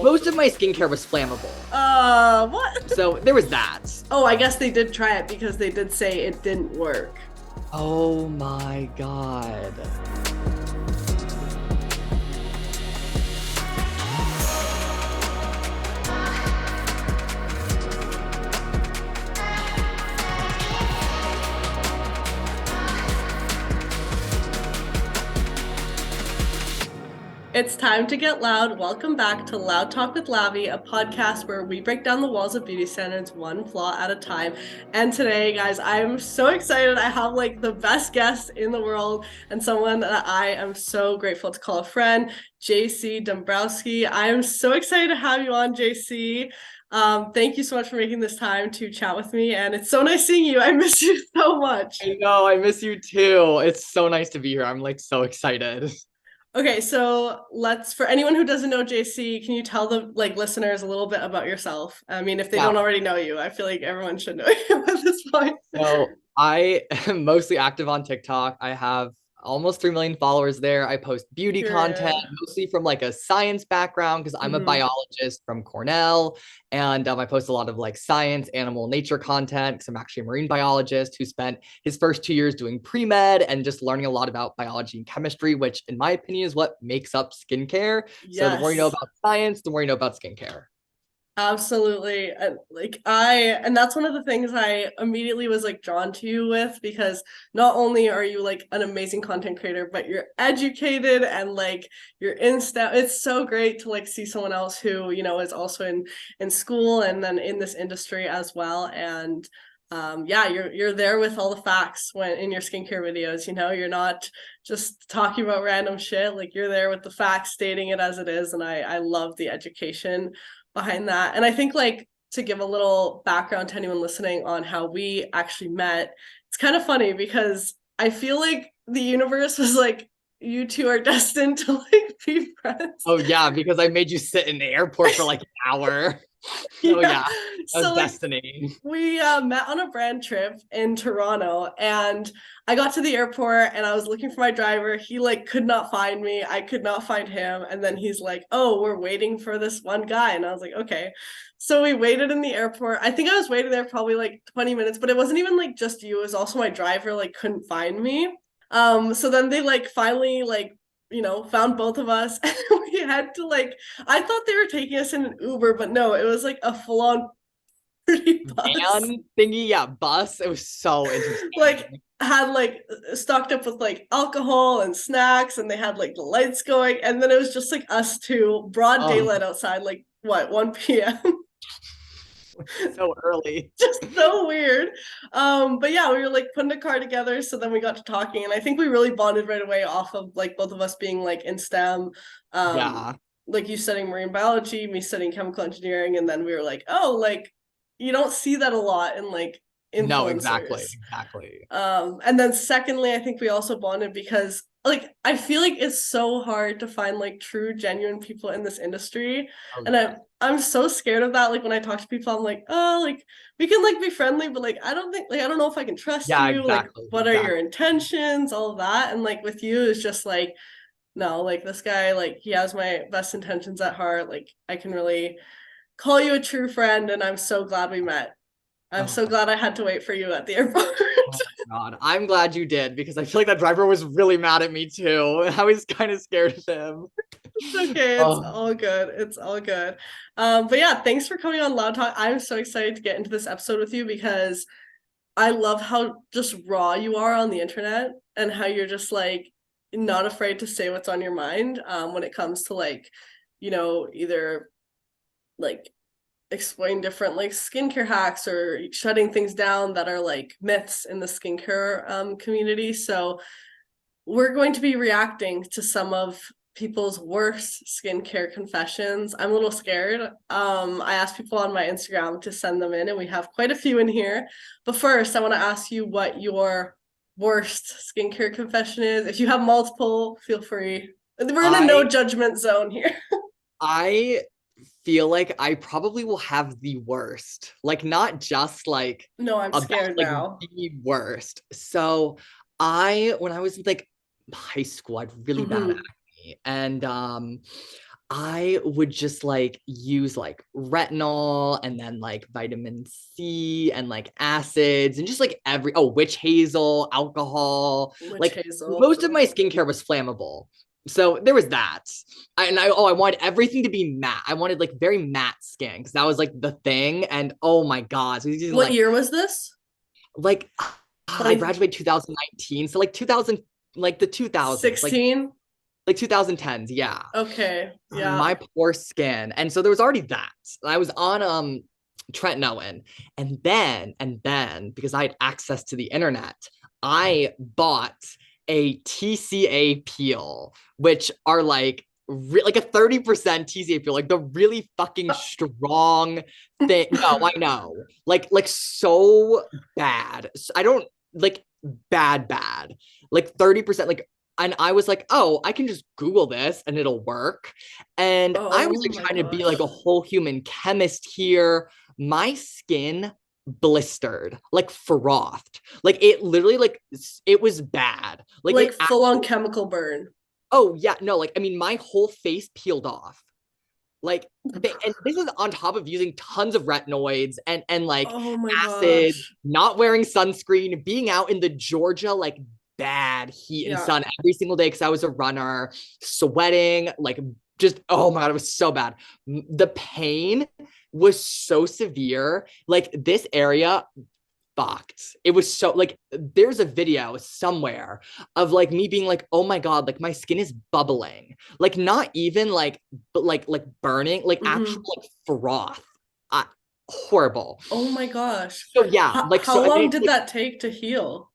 Most of my skincare was flammable. What? So there was that. Oh, I guess they did try it because they did say it didn't work. Oh my God. It's time to get loud. Welcome back to Loud Talk with Lavi, a podcast where we break down the walls of beauty standards one flaw at a time. And today, guys, I'm so excited. I have like the best guest in the world and someone that I am so grateful to call a friend, JC Dombrowski. I am so excited to have you on, JC. Thank you so much for making this time to chat with me. And it's so nice seeing you. I miss you so much. I know, I miss you too. It's so nice to be here. I'm like so excited. Okay, so for anyone who doesn't know JC, can you tell the listeners a little bit about yourself? I mean, if they Yeah. don't already know you, I feel like everyone should know you at this point. So I am mostly active on TikTok. I have almost 3 million followers there. I post beauty content, Period. mostly from like a science background because I'm a biologist from Cornell. And I post a lot of like science, animal nature content because I'm actually a marine biologist who spent his first 2 years doing pre-med and just learning a lot about biology and chemistry, which in my opinion is what makes up skincare. So the more you know Yes. about science, the more you know about skincare. Absolutely. And that's one of the things I immediately was like drawn to you with, because not only are you like an amazing content creator, but you're educated and like you're in STEM. It's so great to like see someone else who, is also in school and then in this industry as well. And yeah, you're there with all the facts when in your skincare videos, you're not just talking about random shit. Like you're there with the facts, stating it as it is. And I love the education behind that. And I think like to give a little background to anyone listening on how we actually met, it's kind of funny because I feel like the universe was like, you two are destined to like be friends. Oh yeah, because I made you sit in the airport for like an hour. Oh yeah, that was So like destiny. we met on a brand trip in Toronto, and I got to the airport and I was looking for my driver. He like could not find me. I could not find him. And then he's like, "Oh, we're waiting for this one guy." And I was like, "Okay." So we waited in the airport. I think I was waiting there probably like 20 minutes, but it wasn't even like just you. It was also my driver like couldn't find me. So then they like finally like found both of us. And we had to like, I thought they were taking us in an Uber, but no, it was like a full-on pretty bus. Van thingy, yeah, bus. It was so interesting. Like had like stocked up with like alcohol and snacks, and they had like the lights going, and then it was just like us two, broad Oh, daylight outside, like what, 1 p.m. so early. Just so weird. But yeah, we were like putting a car together, so then we got to talking, and I think we really bonded right away off of like both of us being like in STEM. um Yeah. like you studying marine biology, me studying chemical engineering, and then we were like, oh, like you don't see that a lot in like No, influencers. exactly, exactly. And then secondly, I think we also bonded because like I feel like it's so hard to find like true genuine people in this industry. Oh And yeah. I'm so scared of that. Like when I talk to people, I'm like, oh, like we can like be friendly, but like I don't think, like I don't know if I can trust Yeah, you. Like exactly, what are your exactly. intentions, all of that. And like with you, it's just like, no, like this guy, like he has my best intentions at heart. Like I can really call you a true friend, and I'm so glad we met. I'm Oh so my, glad I had to wait for you at the airport. oh my God. I'm glad you did because I feel like that driver was really mad at me too. I was kind of scared of him. It's okay. It's Oh, all good. It's all good. But yeah, thanks for coming on Loud Talk. I'm so excited to get into this episode with you because I love how just raw you are on the internet and how you're just like not afraid to say what's on your mind when it comes to like, either like explain different like skincare hacks or shutting things down that are like myths in the skincare community. So we're going to be reacting to some of people's worst skincare confessions. I'm a little scared. I asked people on my Instagram to send them in, and we have quite a few in here. But first, I want to ask you what your worst skincare confession is. If you have multiple, feel free. We're in a no I judgment zone here. I feel like I probably will have the worst. Like not just like No, I'm a best, scared like now. the worst. So when I was in like high school, I had really bad Mm-hmm. acne. And I would just like use like retinol and then like vitamin C and like acids and just like witch hazel, alcohol. Witch Like hazel. most of my skincare was flammable. So there was that. I wanted everything to be matte. I wanted like very matte skin because that was like the thing. And oh my God. So using What year was this? like I 2016? graduated 2019. So like 2000, like the 2000s, like 2010s. Yeah. Okay. Yeah. My poor skin. And so there was already that. I was on tretinoin. And then because I had access to the internet, I bought a TCA peel, which are like like a 30% TCA peel, like the really fucking strong thing. No, I know. Like so bad. I don't like bad. Like 30%, like, and I was like, oh, I can just Google this and it'll work. And I was Oh like my trying to be like a gosh. whole human chemist here. My skin blistered, like frothed. Like it literally, like it was bad. Like Like it full on actually, chemical burn. oh yeah, no, like I mean, my whole face peeled off. Like and this is on top of using tons of retinoids and like Oh my acid, gosh. not wearing sunscreen, being out in the Georgia like bad heat and Yeah. sun every single day because I was a runner, sweating, like just oh my God, it was so bad. The pain was so severe. Like this area fucked. It was so like there's a video somewhere of like me being like, oh my God, like my skin is bubbling. Like not even like but like burning, like actual Hmm. like froth. Uh, Horrible. Oh my gosh. So yeah, like How so and long it's did like that take to heal?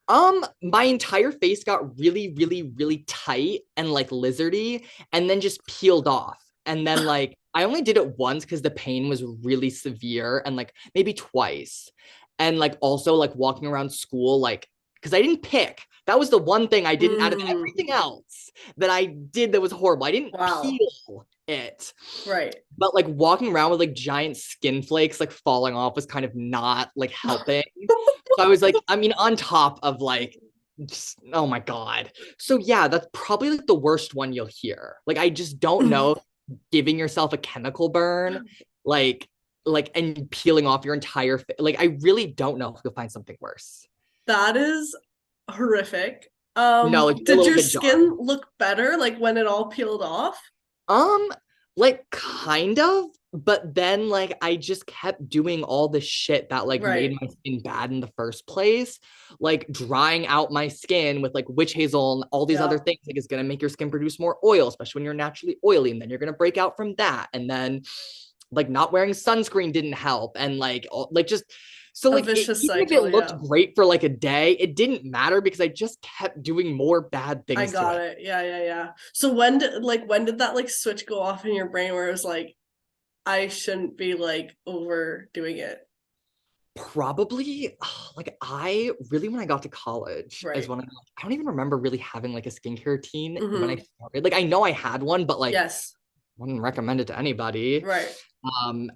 my entire face got really tight and like lizardy and then just peeled off. And then like I only did it once because the pain was really severe and like maybe twice. And like also like walking around school, like because I didn't pick. That was the one thing I didn't out of Mm, everything else that I did that was horrible. I didn't wow. peel it. Right. But like walking around with like giant skin flakes like falling off was kind of not like helping. So I was like, I mean, on top of like, just, oh my God. So yeah, that's probably like the worst one you'll hear. Like, I just don't know, giving yourself a chemical burn, like, and peeling off your entire face. Like, I really don't know if you'll find something worse. That is horrific. No, like a Did little your bit jarring. skin look better like when it all peeled off? Um, like kind of, but then like I just kept doing all the shit that like made Right. my skin bad in the first place, like drying out my skin with like witch hazel and all these other Yeah. things. Like it's gonna make your skin produce more oil, especially when you're naturally oily, and then you're gonna break out from that. And then like not wearing sunscreen didn't help, and like like just so A like vicious even if cycle, it looked yeah. great for like a day, it didn't matter because I just kept doing more bad I things to got it. it. Yeah. So when did that like switch go off in your brain where it was like I shouldn't be like overdoing it? Probably like I really when I got to college is Right. when I don't even remember really having like a skincare routine when I Mm-hmm. started. Like I know I had one, but like Yes. wouldn't recommend it to anybody. Right.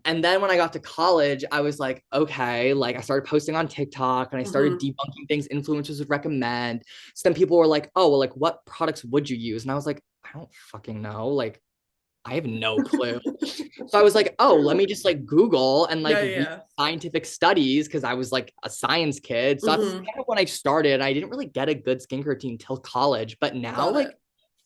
And then when I got to college, I was like, okay, like I started posting on TikTok and I started Mm-hmm. debunking things influencers would recommend. So then people were like, oh, well, like what products would you use? And I was like, I don't fucking know. Like I have no clue. So I was like, oh, let me just like Google and like read Yeah. scientific studies because I was like a science kid. So that's Mm-hmm. kind of when I started. I didn't really get a good skincare routine till college, but now Got like it.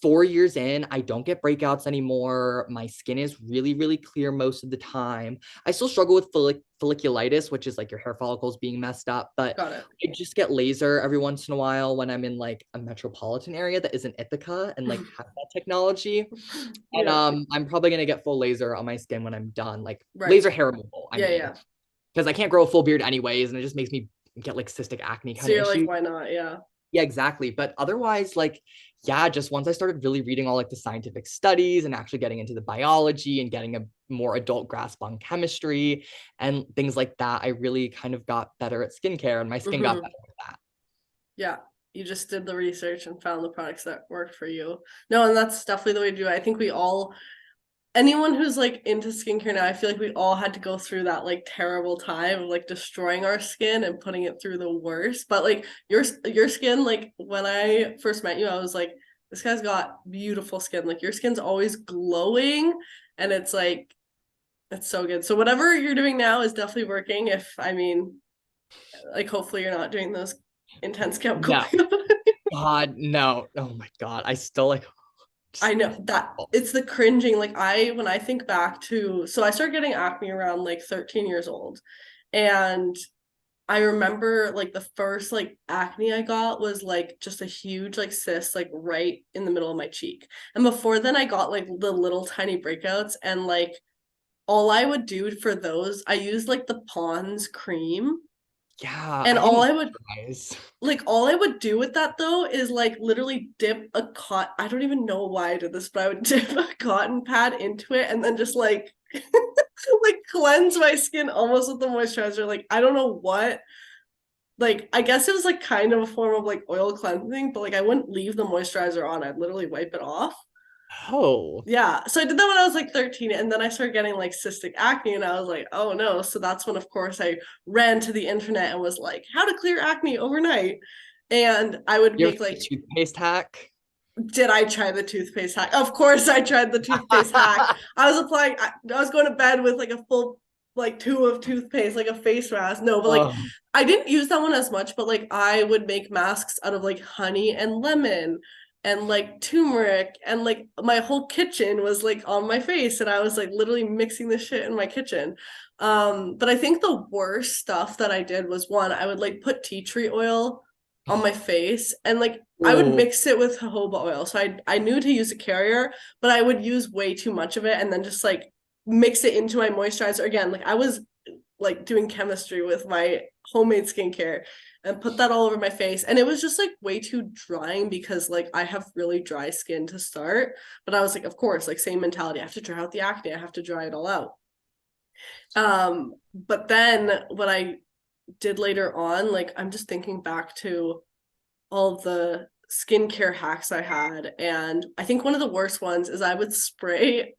4 years in, I don't get breakouts anymore. My skin is really clear most of the time. I still struggle with folliculitis, which is like your hair follicles being messed up, but Got it. I just get laser every once in a while when I'm in like a metropolitan area that isn't Ithaca and like have that technology. And Yeah. I'm probably gonna get full laser on my skin when I'm done, like Right. laser hair removal, I mean, Yeah. because I can't grow a full beard anyways, and it just makes me get like cystic acne So kind of you're like, issue. why not? Yeah. Yeah, exactly. But otherwise, like, yeah, just once I started really reading all like the scientific studies and actually getting into the biology and getting a more adult grasp on chemistry and things like that, I really kind of got better at skincare and my skin got Mm-hmm. better with that. Yeah. You just did the research and found the products that worked for you. No, and that's definitely the way to do it. I think we all anyone who's like into skincare now, I feel like we all had to go through that like terrible time of like destroying our skin and putting it through the worst. But like your skin, like when I first met you, I was like, this guy's got beautiful skin. Like, your skin's always glowing, and it's like, it's so good. So whatever you're doing now is definitely working. If, I mean, like, hopefully you're not doing those intense chemical No, cleanup. God, no. Oh my God. I still like, I know that it's the cringing. Like, when I think back to, so I started getting acne around like 13 years old. And I remember like the first like acne I got was like just a huge like cyst like right in the middle of my cheek. And before then I got like the little tiny breakouts, and like all I would do for those, I used like the Pond's cream. yeah, And I didn't realize. all I would do with that though is like literally dip a I don't even know why I did this, but I would dip a cotton pad into it and then just like like cleanse my skin almost with the moisturizer. Like, I don't know what, like, I guess it was like kind of a form of like oil cleansing, but like I wouldn't leave the moisturizer on. I'd literally wipe it off. Oh, Yeah. So I did that when I was like 13, and then I started getting like cystic acne, and I was like, oh no. So that's when, of course, I ran to the internet and was like, how to clear acne overnight. And I would you ever make tried like, the toothpaste hack? did I try the toothpaste hack? Of course I tried the toothpaste hack. I was going to bed with like a full like tube of toothpaste, like a face mask. No, but like Oh, I didn't use that one as much, but like I would make masks out of like honey and lemon and like turmeric, and like my whole kitchen was like on my face, and I was like literally mixing the shit in my kitchen. But I think the worst stuff that I did was, one, I would like put tea tree oil on my face, and like I would oh, mix it with jojoba oil. So I knew to use a carrier, but I would use way too much of it and then just like mix it into my moisturizer again. Like, I was like doing chemistry with my homemade skincare and put that all over my face, and it was just like way too drying because like I have really dry skin to start. But I was like, of course, like, same mentality. I have to dry out the acne. I have to dry it all out. But then what I did later on, like, I'm just thinking back to all the skincare hacks I had. And I think one of the worst ones is I would spray,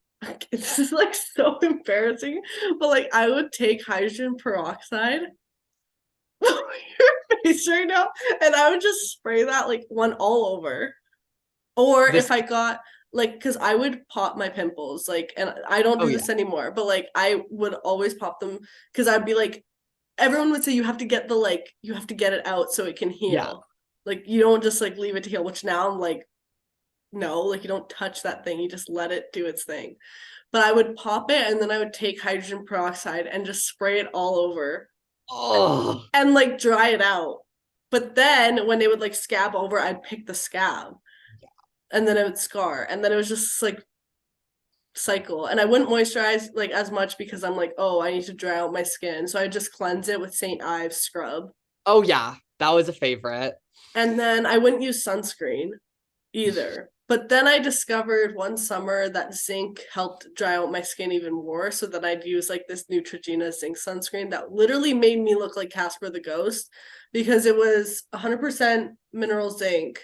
this is like so embarrassing, but like I would take hydrogen peroxide on your face right now, and I would just spray that like one all over. Or this. if I got like, because I would pop my pimples, like, and I don't Oh do yeah, this anymore, but like I would always pop them because I'd be like, everyone would say you have to get the like, you have to get it out so it can yeah. heal. Like, you don't just like leave it to heal, which now I'm like, no, like, you don't touch that thing, you just let it do its thing. But I would pop it, and then I would take hydrogen peroxide and just spray it all over Oh, and like dry it out. But then when they would like scab over, I'd pick the scab, and then it would scar, and then it was just like cycle. And I wouldn't moisturize like as much because I'm like, oh, I need to dry out my skin, so I just cleanse it with St. Ives scrub. oh yeah, that was a favorite. And then I wouldn't use sunscreen either. But then I discovered one summer that zinc helped dry out my skin even more. So then I'd use like this Neutrogena zinc sunscreen that literally made me look like Casper the Ghost, because it was 100% mineral zinc.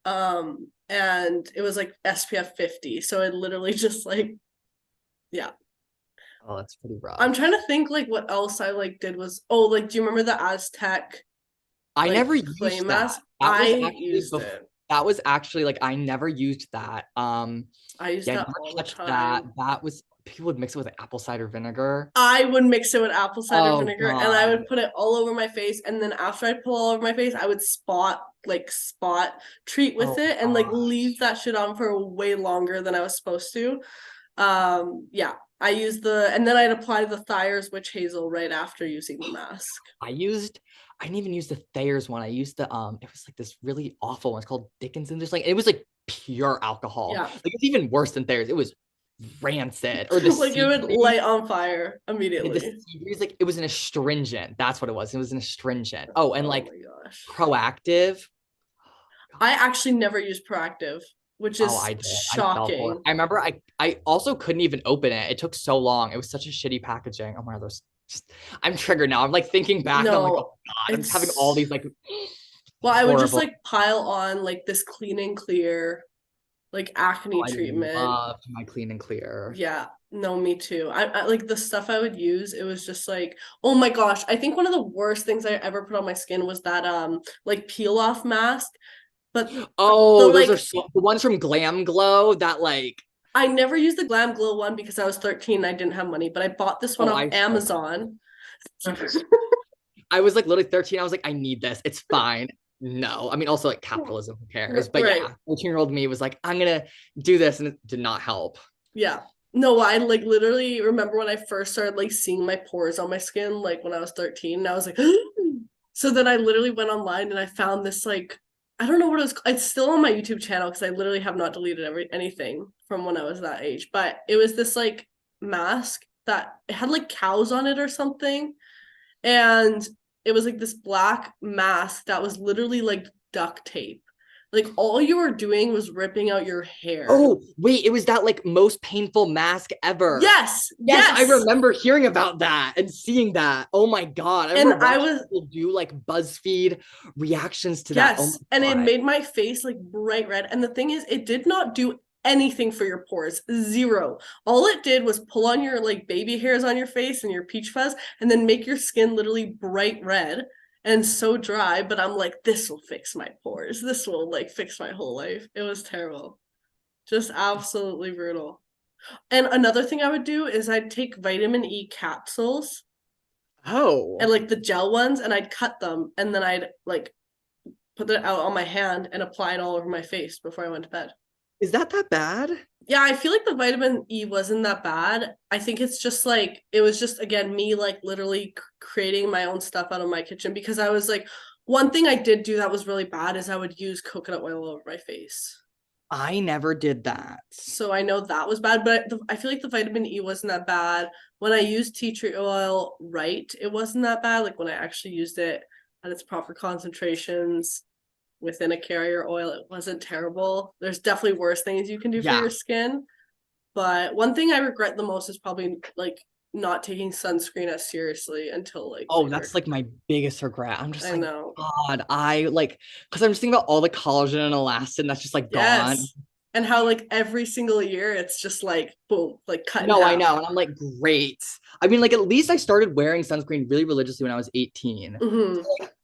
And it was like SPF 50. So it literally just like, yeah. Oh, that's pretty I'm rough. trying to think like what else I like did was, oh, like, do you remember the Aztec I like never clay used that. mask? I used Before. it. That was actually like I never used that. I used Yeah, I that never all the touched that. time. That was people would mix it with like, apple cider vinegar. I would mix it with apple cider Oh vinegar, and I God. would put it all over my face. And then after I put all over my face, I would spot treat with Oh it and like leave gosh. that shit on for way longer than I was supposed to. Yeah, I used and then I'd apply the Thayer's witch hazel right after using the mask. I didn't even use the Thayer's one. I used the it was like this really awful one. It's called Dickinson. Just like it was like pure alcohol. Yeah, Like it's even worse than Thayer's. It was rancid. Or the like it sea would breeze. light on fire The immediately. sea breeze, like it was an astringent. That's what it was. It was an astringent. Oh, and Oh like my gosh. proactive. I actually never used Proactive, which Oh, is I did. I fell for it. shocking. I remember I also couldn't even open it. It took so long. It was such a shitty packaging. Oh my God, those just I'm triggered now. I'm like thinking back and I'm like, No, oh God, I'm just having all it's, these like well, I would just horrible. like pile on like this clean and clear, like Oh, acne I treatment. loved my clean and clear. Yeah, no, me too. I like the stuff I would use, it was just like, oh my gosh, I think one of the worst things I ever put on my skin was that like peel off mask. But Oh, those are like the ones from Glam Glow that like. I never used the Glam Glow one because I was 13 and I didn't have money, but I bought this one Oh, off I so Amazon. I was like literally 13. I was like, I need this. It's fine. No, I mean, also like capitalism, who cares? But Right. yeah, 14-year-old me was like, I'm gonna do this, and it did not help. Yeah. No, I like literally remember when I first started like seeing my pores on my skin, like when I was 13, and I was like, so then I literally went online and I found this like, I don't know what it was. It's still on my YouTube channel because I literally have not deleted anything from when I was that age, but it was this like mask that it had like cows on it or something. And it was like this black mask that was literally like duct tape. Like all you were doing was ripping out your hair. Oh, wait, it was that like most painful mask ever. Yes, Yes, I yes. remember hearing about that and seeing that. Oh my God. I And remember I watching was, people do like BuzzFeed reactions to that. Oh yes. And my it God. made my face like bright red. And the thing is, it did not do anything for your pores. Zero. All it did was pull on your like baby hairs on your face and your peach fuzz and then make your skin literally bright red and so dry. But I'm like, this will fix my pores. This will like fix my whole life. It was terrible. Just absolutely brutal. And another thing I would do is I'd take vitamin E capsules and Oh, like the gel ones and I'd cut them and then I'd like put it out on my hand and apply it all over my face before I went to bed. is that bad? Yeah, I feel like the vitamin E wasn't that bad. I think it's just like it was just again me like literally creating my own stuff out of my kitchen because I was like one thing I did do that was really bad is I would use coconut oil over my face. I never did that. So I know that was bad, but I feel like the vitamin E wasn't that bad. When I used tea tree oil right, it wasn't that bad. Like when I actually used it at its proper concentrations within a carrier oil, it wasn't terrible. There's definitely worse things you can do for Yeah. your skin. But one thing I regret the most is probably like not taking sunscreen as seriously until like Oh, later. that's like my biggest regret. I'm just I like, know. God, I like, because I'm just thinking about all the collagen and elastin that's just like gone. Yes. And how like every single year it's just like boom, like cut in No, I half. know. And I'm like, great. I mean, like, at least I started wearing sunscreen really religiously when I was 18. Mm-hmm.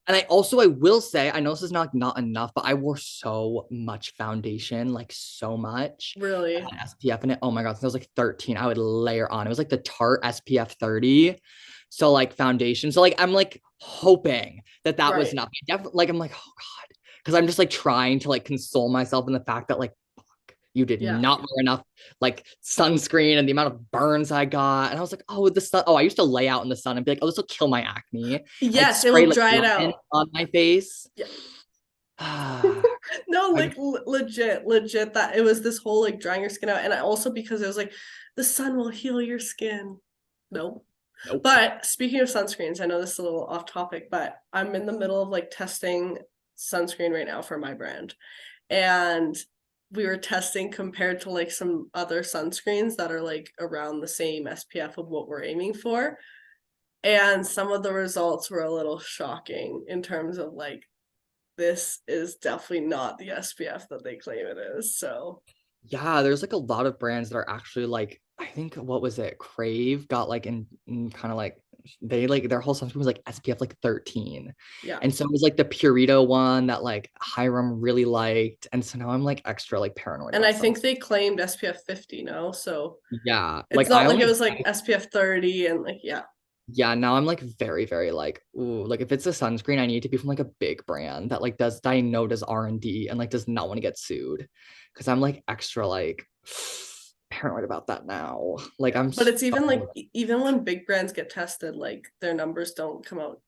And I will say, I know this is not enough, but I wore so much foundation, like so much. I Really. had SPF in it. Oh my God, since I was like 13, I would layer on. It was like the Tarte SPF 30. So like foundation. So like I'm like hoping that was Right. enough. Definitely like I'm like, oh God. Because I'm just like trying to like console myself in the fact that like you did Yeah. not wear enough like sunscreen and the amount of burns I got. And I was like, oh, the sun. Oh, I used to lay out in the sun and be like, oh, this will kill my acne. I'd Yes, it spray will like dry it lemon out. on my face. Yeah. I No, like legit that it was this whole like drying your skin out. And I also because it was like the sun will heal your skin. Nope. nope. But speaking of sunscreens, I know this is a little off topic, but I'm in the middle of like testing sunscreen right now for my brand. And we were testing compared to like some other sunscreens that are like around the same SPF of what we're aiming for. And some of the results were a little shocking in terms of like, this is definitely not the SPF that they claim it is. So, Yeah, there's like a lot of brands that are actually like, I think what was it? Crave got like in kind of like they like their whole sunscreen was like SPF like 13. yeah. And so it was like the Purito one that like Hiram really liked. And so now I'm like extra like paranoid And I about think sunscreen. they claimed SPF 50 no. So Yeah. it's Like not I like it only was like SPF 30 and like, yeah. yeah, now I'm like very, very like, ooh, like if it's a sunscreen, I need to be from like a big brand that like does that I know does R&D and like does not want to get sued. Cause I'm like extra like paranoid about that now. Like I'm But so it's even like, even when big brands get tested, like their numbers don't come out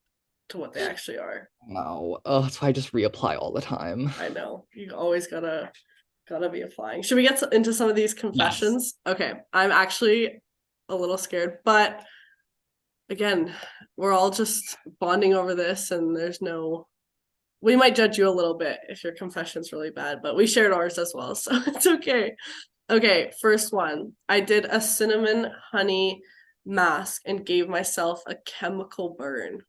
to what they actually are. no. Oh, that's why I just reapply all the time. I know. You always gotta be applying. Should we get into some of these Yes. confessions? Okay. I'm actually a little scared, but again, we're all just bonding over this and there's no we might judge you a little bit if your confession's really bad, but we shared ours as well, so it's okay. Okay, first one. I did a cinnamon honey mask and gave myself a chemical burn.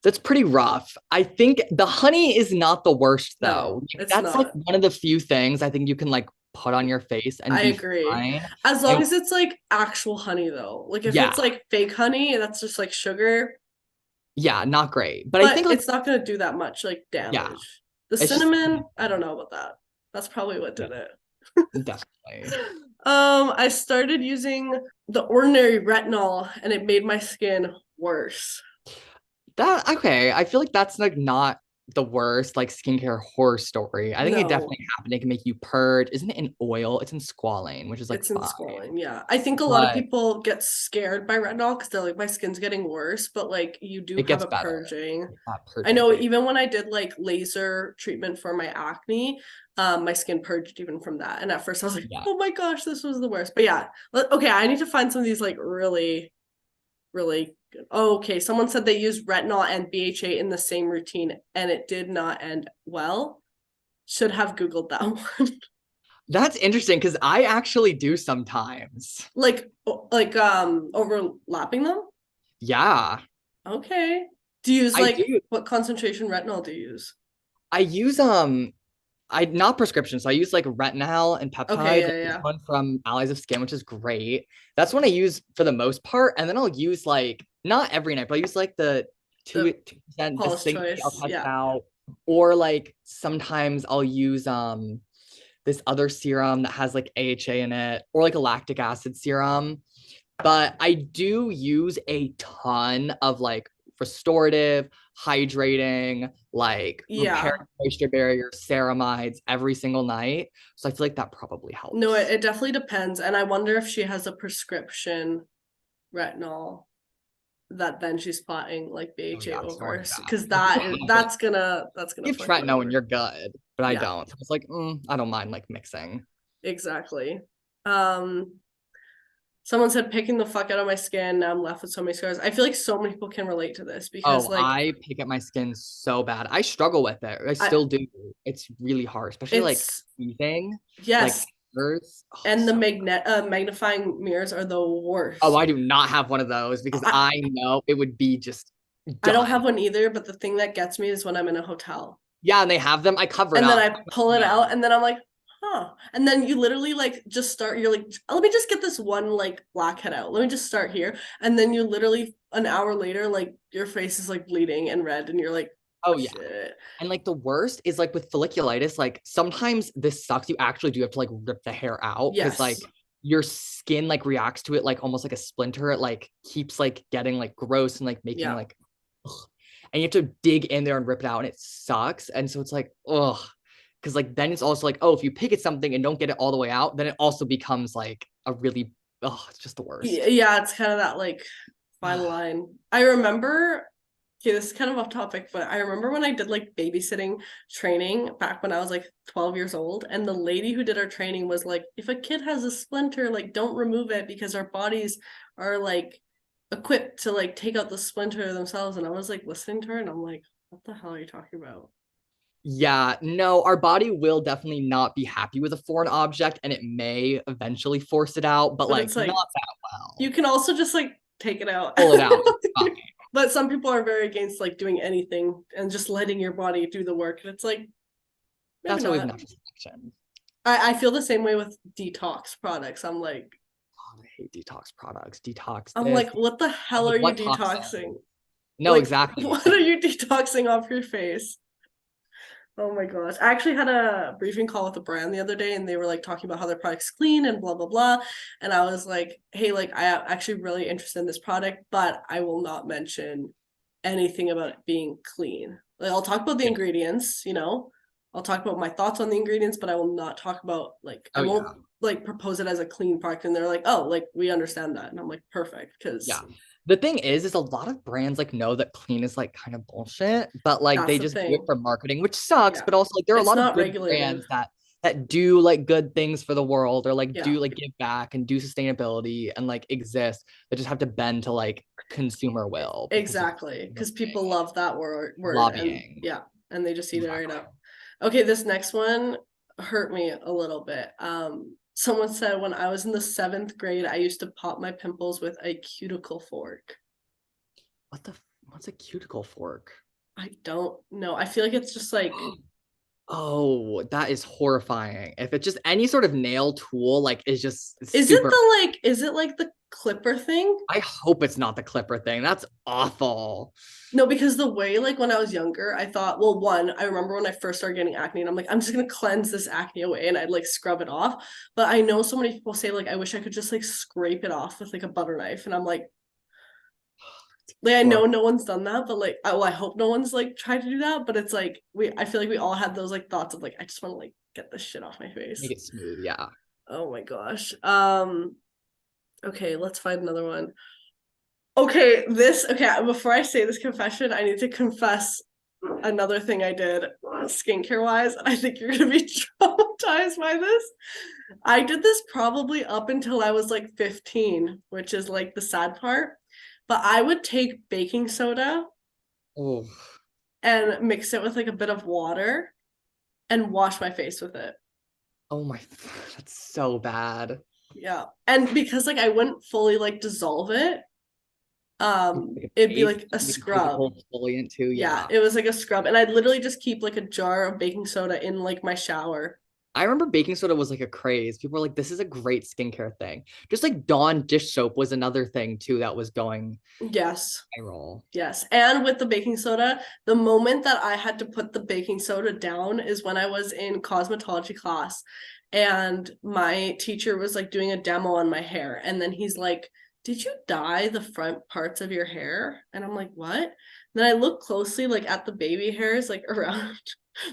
That's pretty rough. I think the honey is not the worst though. No, it's That's like not. one of the few things I think you can like put on your face and I be agree. fine. As long I as it's like actual honey though. Like if yeah. it's like fake honey, that's just like sugar, Yeah, not great. But I but think like it's not gonna do that much like yeah. damage. The It's just cinnamon, I don't know about that. That's probably what did it. definitely. I started using the ordinary retinol and it made my skin worse. That okay. I feel like that's like not the worst like skincare horror story. I think it No, definitely happened. It can make you purge. Isn't it in oil? It's in squalane, which is like it's in fine. swelling. Yeah. I think a lot of But people get scared by retinol because they're like, my skin's getting worse, but like you do it have gets a better. purging. It's not I purging know phase. even when I did like laser treatment for my acne, my skin purged even from that. And at first I was like, Yeah. oh my gosh, this was the worst. But yeah, okay, I need to find some of these like really, really good. Oh, okay, someone said they used retinol and BHA in the same routine and it did not end well. Should have Googled that one. That's interesting because I actually do sometimes. like overlapping them. Yeah, Okay. Do you use I like do. what concentration retinol do you use? I use I not prescription, so I use like retinol and Okay, peptides, like yeah, this yeah. one from Allies of Skin, which is great. That's what I use for the most part, and then I'll use like not every night, but I use like the The 2% Paula's distinct. I'll choice. test Yeah. out, or like sometimes I'll use this other serum that has like AHA in it, or like a lactic acid serum. But I do use a ton of like restorative, hydrating, like repair Yeah. moisture barrier, ceramides every single night. So I feel like that probably No, helps. it definitely depends. And I wonder if she has a prescription retinol that then she's spotting like Oh BHA yeah, over sorry, yeah. because If you have it, that's gonna give fuck you tretinoin and over. you're good. But I Yeah, don't. So it's like, I don't mind like mixing. exactly. Um, Someone said picking the fuck out of my skin. Now I'm left with so many scars. I feel like so many people can relate to this because Oh, like I pick at my skin so bad. I struggle with it. I I still do. It's really hard, especially like it's teething, like yes, hers. Oh, and the so magnifying mirrors are the Oh, worst. I do not have one of those because I I know it would be just I don't have done. one either, but the thing that gets me is when I'm in a hotel Yeah, and they have them. I cover it and then up. I pull it No. out and then I'm like, huh. And then you literally like just start, you're like, let me just get this one like blackhead out. Let me just start here. And then you literally an hour later, like your face is like bleeding and red and you're like, Oh yeah. shit. And like the worst is like with folliculitis, like sometimes this sucks. You actually do have to like rip the hair out because like Yes. your skin like reacts to it like almost like a splinter. It like keeps like getting like gross and like making Yeah. like ugh. And you have to dig in there and rip it out and it sucks. And so it's like, ugh. Because like then it's also like, oh, if you pick at something and don't get it all the way out, then it also becomes like a really it's just the worst. Yeah, it's kind of that like fine line. I remember, okay, this is kind of off topic, but I remember when I did like babysitting training back when I was like 12 years old, and the lady who did our training was like, if a kid has a splinter, like don't remove it because our bodies are like equipped to like take out the splinter themselves. And I was like listening to her and I'm like, what the hell are you talking about? Yeah, no, our body will definitely not be happy with a foreign object and it may eventually force it out, but But like it's not like that well. you can also just like take it out. Pull it out. It's fine. But some people are very against like doing anything and just letting your body do the work. And it's like, maybe That's always not. natural selection. I feel the same way with detox products. Oh, I hate detox products. Detox I'm this. like, what the I'm hell like, are you what toxin? detoxing? No, Like, exactly. what are you detoxing off your face? Oh my gosh. I actually had a briefing call with a brand the other day and they were like talking about how their product's clean and blah blah blah. And I was like, hey, like I am actually really interested in this product, but I will not mention anything about it being clean. Like I'll talk about the Yeah. ingredients, you know. I'll talk about my thoughts on the ingredients, but I will not talk about like I Oh yeah. won't like propose it as a clean product. And they're like, oh, like we understand that. And I'm like, perfect, Yeah. because The thing is a lot of brands like know that clean is like kind of bullshit, but like that's they the just do it thing. for marketing, which sucks. Yeah. But also like there are a It's lot of not good regulated. brands that do like good things for the world or like Yeah. do like give back and do sustainability and like exist. They just have to bend to like consumer will because of Exactly, because people love that word and lobbying. yeah, and they just eat it right Exactly. up. Okay, this next one hurt me a little bit. Someone said when I was in the seventh grade, I used to pop my pimples with a cuticle fork. What the what's a cuticle fork? I don't know. I feel like it's just like, Oh, that is horrifying. If it's just any sort of nail tool, like is just is it super. the like, is it like the clipper thing. I hope it's not the clipper thing. That's awful. No, because the way, like when I was younger, I thought, well, one, I remember when I first started getting acne, and I'm like, I'm just gonna cleanse this acne away, and I'd like scrub it off. But I know so many people say like, I wish I could just like scrape it off with like a butter knife, and I'm like I know no one's done that, but like, I hope no one's like tried to do that. But it's like I feel like we all had those like thoughts of like, I just want to like get this shit off my face. Make it smooth, yeah. Oh my gosh. Okay, let's find another one. Okay, before I say this confession, I need to confess another thing I did skincare wise, and I think you're gonna be traumatized by this. I did this probably up until I was like 15, which is like the sad part. But I would take baking soda Oh, and mix it with like a bit of water and wash my face with it. oh my, that's so bad. Yeah. And because like I wouldn't fully like dissolve it, Like it'd be paste, like a like scrub. whole exfoliant too, Yeah, yeah. it was like a scrub. And I'd literally just keep like a jar of baking soda in like my shower. I remember baking soda was like a craze. People were like, this is a great skincare thing. Just like Dawn dish soap was another thing too that was going Yes. viral. Yes. And with the baking soda, the moment that I had to put the baking soda down is when I was in cosmetology class and my teacher was like doing a demo on my hair. And then he's like, did you dye the front parts of your hair? And I'm like, what? Then I look closely like at the baby hairs like around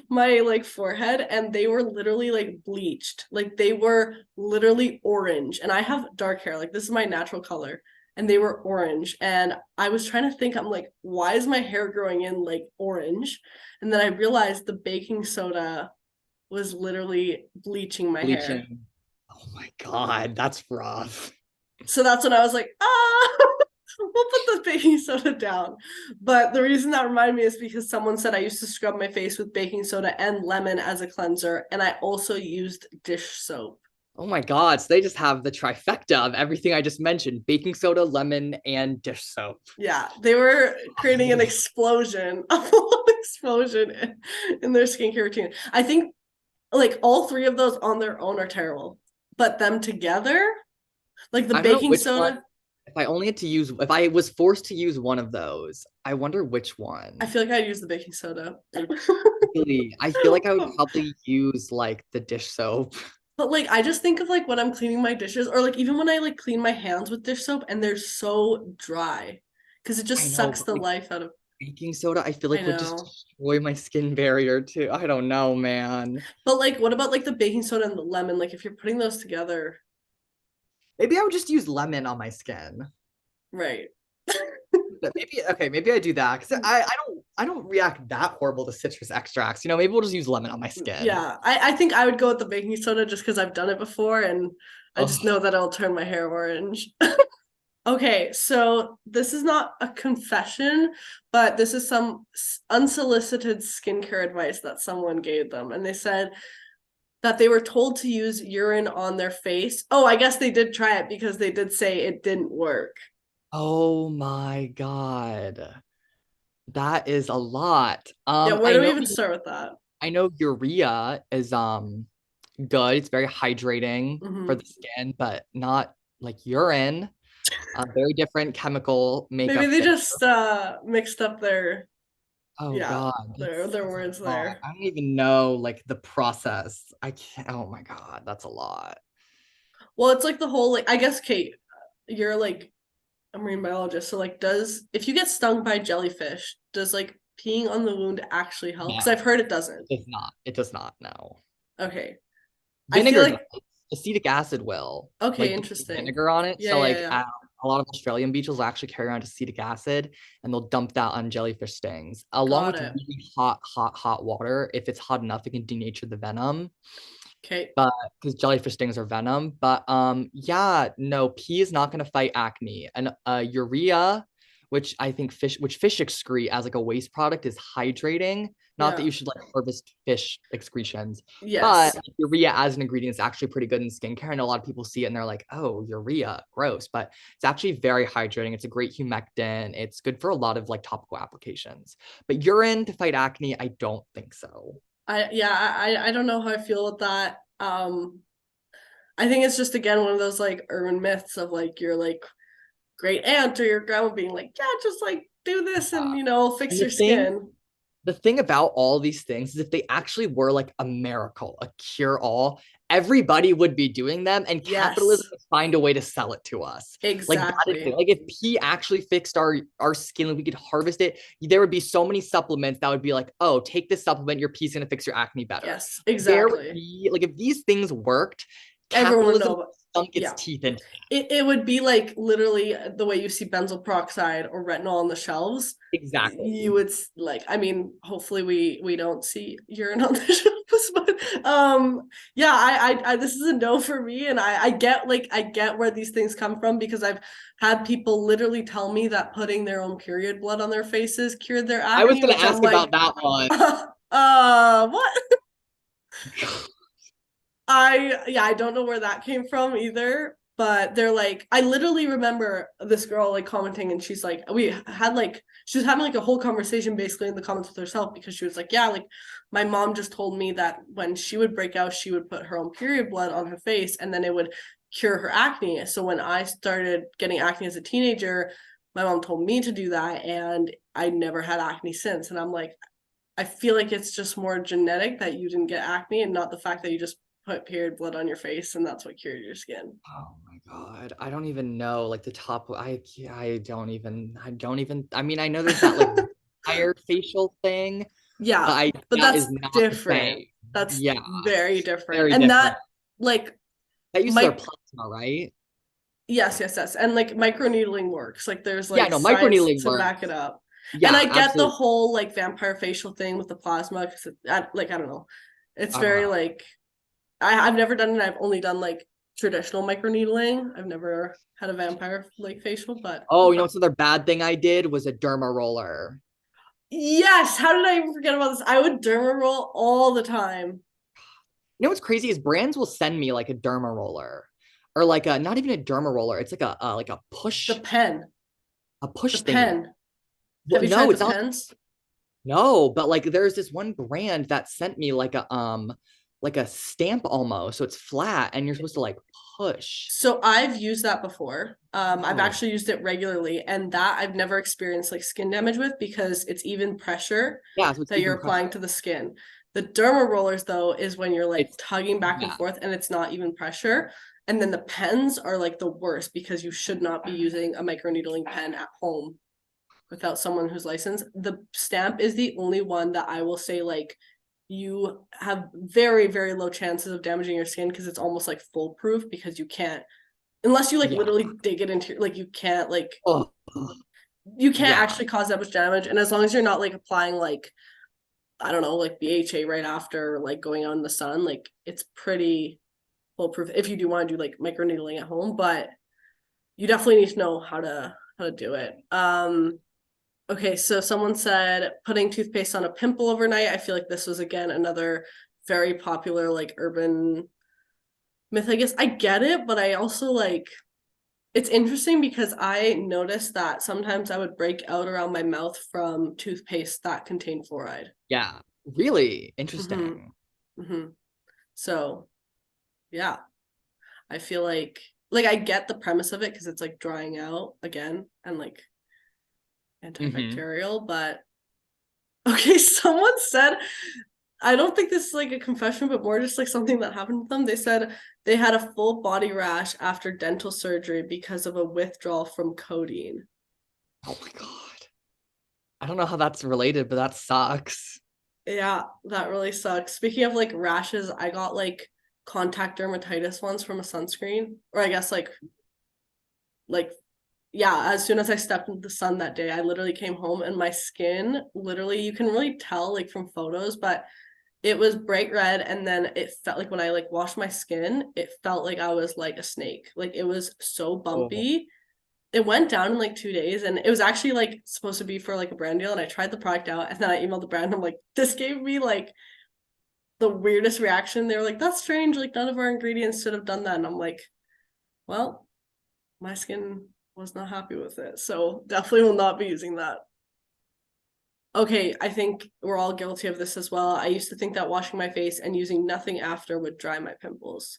my like forehead, and they were literally like bleached. Like they were literally orange. And I have dark hair. Like this is my natural color. And they were orange. And I was trying to think, I'm like, why is my hair growing in like orange? And then I realized the baking soda was literally bleaching my hair. Bleaching. Oh my God, that's rough. So that's when I was like, we'll put the baking soda down. But the reason that reminded me is because someone said I used to scrub my face with baking soda and lemon as a cleanser. And I also used dish soap. Oh my God. So they just have the trifecta of everything I just mentioned: baking soda, lemon, and dish soap. Yeah, they were creating an explosion, a full explosion in their skincare routine. I think like all three of those on their own are terrible, but them together, like the I don't know baking which one. soda, If I only had to use, if I was forced to use one of those, I wonder which one. I feel like I'd use the baking soda. Really, I feel like I would probably use like the dish soap. But like I just think of like when I'm cleaning my dishes or like even when I like clean my hands with dish soap and they're so dry because it I just know, sucks but the like life out of. baking soda, I feel I like would just know. destroy my skin barrier too. I don't know, man. But like what about like the baking soda and the lemon? Like if you're putting those together, Maybe I would just use lemon on my skin. right. But maybe okay, maybe I do that because I don't react that horrible to citrus extracts. Maybe we'll just use lemon on my skin. Yeah, I think I would go with the baking soda just because I've done it before and I just Oh, know that it'll turn my hair orange. Okay, so this is not a confession, but this is some unsolicited skincare advice that someone gave them. And they said that they were told to use urine on their face. Oh, I guess they did try it because they did say it didn't work. oh my God. That is a lot. Yeah, where do we even start with that? I know urea is good. It's very hydrating for Mm-hmm. the skin, but not like urine. Very different chemical Maybe makeup they there. just mixed up their Oh yeah, God, their that's a words lot. there. I don't even know like the process. I can't. Oh my God, that's a lot. Well, it's like the whole like I guess Kate, you're like a marine biologist, so like does if you get stung by jellyfish, does like peeing on the wound actually help? Because No, I've heard it doesn't. it does not. It does not. No. Okay. I feel Vinegar does. like Acetic acid will. okay, Like they put interesting. vinegar on it. Yeah, So yeah, like yeah. a lot of Australian beaches will actually carry around acetic acid and they'll dump that on jellyfish stings along Got with it. really hot water. If it's hot enough, it can denature the venom. Okay. But because jellyfish stings are venom. But yeah, no, pee is not gonna fight acne. And urea, which fish excrete as like a waste product, is hydrating. Not that Yeah. you should like harvest fish excretions, but Yes. urea as an ingredient is actually pretty good in skincare. I know a lot of people see it and they're like, oh, urea, gross. But it's actually very hydrating. It's a great humectant. It's good for a lot of like topical applications. But urine to fight acne, I don't think so. I don't know how I feel with that. I think it's just, again, one of those like urban myths of like your like great aunt or your grandma being like, yeah, just like do this and, you know, fix And your skin. the thing about all these things is if they actually were like a miracle, a cure all, everybody would be doing them and capitalism Yes, would find a way to sell it to us. Like that is exactly. like if he actually fixed our skin and we could harvest it, there would be so many supplements that would be like, oh, take this supplement, your piece gonna fix your acne better. Yes, There would exactly. be like if these things worked, Everyone would capitalism know. sunk its Yeah. teeth into It would be like literally the way you see benzoyl peroxide or retinol on the shelves. You exactly. would like, I mean, hopefully we don't see urine on the shelves, but yeah, I this is a no for me, and I get like I get where these things come from because I've had people literally tell me that putting their own period blood on their faces cured their I was acne, gonna which I'm ask about like, that one. what? I don't know where that came from either, but they're like, I literally remember this girl like commenting, and she's like, we had like she was having like a whole conversation basically in the comments with herself because she was like, yeah, like my mom just told me that when she would break out, she would put her own period blood on her face and then it would cure her acne. So when I started getting acne as a teenager, my mom told me to do that, and I never had acne since. And I'm like, I feel like it's just more genetic that you didn't get acne and not the fact that you just put period blood on your face and that's what cured your skin. Oh my God. I don't even know like the top I mean I know there's that like higher facial thing, but Yeah, I but that that's is not the different. same. That's Yeah, very different. very And different. that like That uses our Mike plasma, right? yes. And like microneedling works. Like there's Yeah, like no, science microneedling to back it works. up. And Yeah, I get the absolutely. whole like vampire facial thing with the plasma because like I don't know. It's I don't very know. like I've never done it. I've only done like traditional microneedling. I've never had a vampire like facial, but Oh, you know what's another bad thing I did was a derma roller. yes, how did I even forget about this? I would derma roll all the time. You know what's crazy is brands will send me like a derma roller or like a not even a derma roller. It's like like The pen, a the push thingy. pen. Have Well, you no, tried the it's not. pens? No, but like there's this one brand that sent me like a stamp almost. So it's flat and you're supposed to like push. So I've used that before. I've Oh, actually used it regularly, and that I've never experienced like skin damage with because it's even pressure yeah, so it's that you're even pressure. applying to the skin. The derma rollers, though, is when you're like It's tugging back and yeah. forth and it's not even pressure. And then the pens are like the worst because you should not be using a microneedling pen at home without someone who's licensed. The stamp is the only one that I will say like you have very, very low chances of damaging your skin because it's almost like foolproof because you can't unless you like Yeah. literally dig it into like you can't like Oh, you can't yeah. actually cause that much damage. And as long as you're not like applying like I don't know, like BHA right after like going out in the sun, like it's pretty foolproof if you do want to do like microneedling at home, but you definitely need to know how to do it. Okay, so someone said putting toothpaste on a pimple overnight. I feel like this was again another very popular like urban myth. I guess I get it, but I also like it's interesting because I noticed that sometimes I would break out around my mouth from toothpaste that contained fluoride. Yeah. Really Mm-hmm. interesting. Mm-hmm. So yeah, I feel like I get the premise of it because it's like drying out again and like Hmm. antibacterial, but okay, someone said I don't think this is like a confession, but more just like something that happened to them. They said they had a full body rash after dental surgery because of a withdrawal from codeine. Oh my God. I don't know how that's related, but that sucks. Yeah, that really sucks. Speaking of like rashes, I got like contact dermatitis once from a sunscreen, or I guess like yeah, as soon as I stepped into the sun that day, I literally came home and my skin literally you can really tell like from photos, but it was bright red and then it felt like when I like washed my skin, it felt like I was like a snake. Like it was so Oh, bumpy. It went down in like 2 days and it was actually like supposed to be for like a brand deal and I tried the product out and then I emailed the brand. I'm like, this gave me like the weirdest reaction. They were like, that's strange. Like none of our ingredients should have done that. And I'm like, well, my skin was not happy with it. So definitely will not be using that. Okay, I think we're all guilty of this as well. I used to think that washing my face and using nothing after would dry my pimples.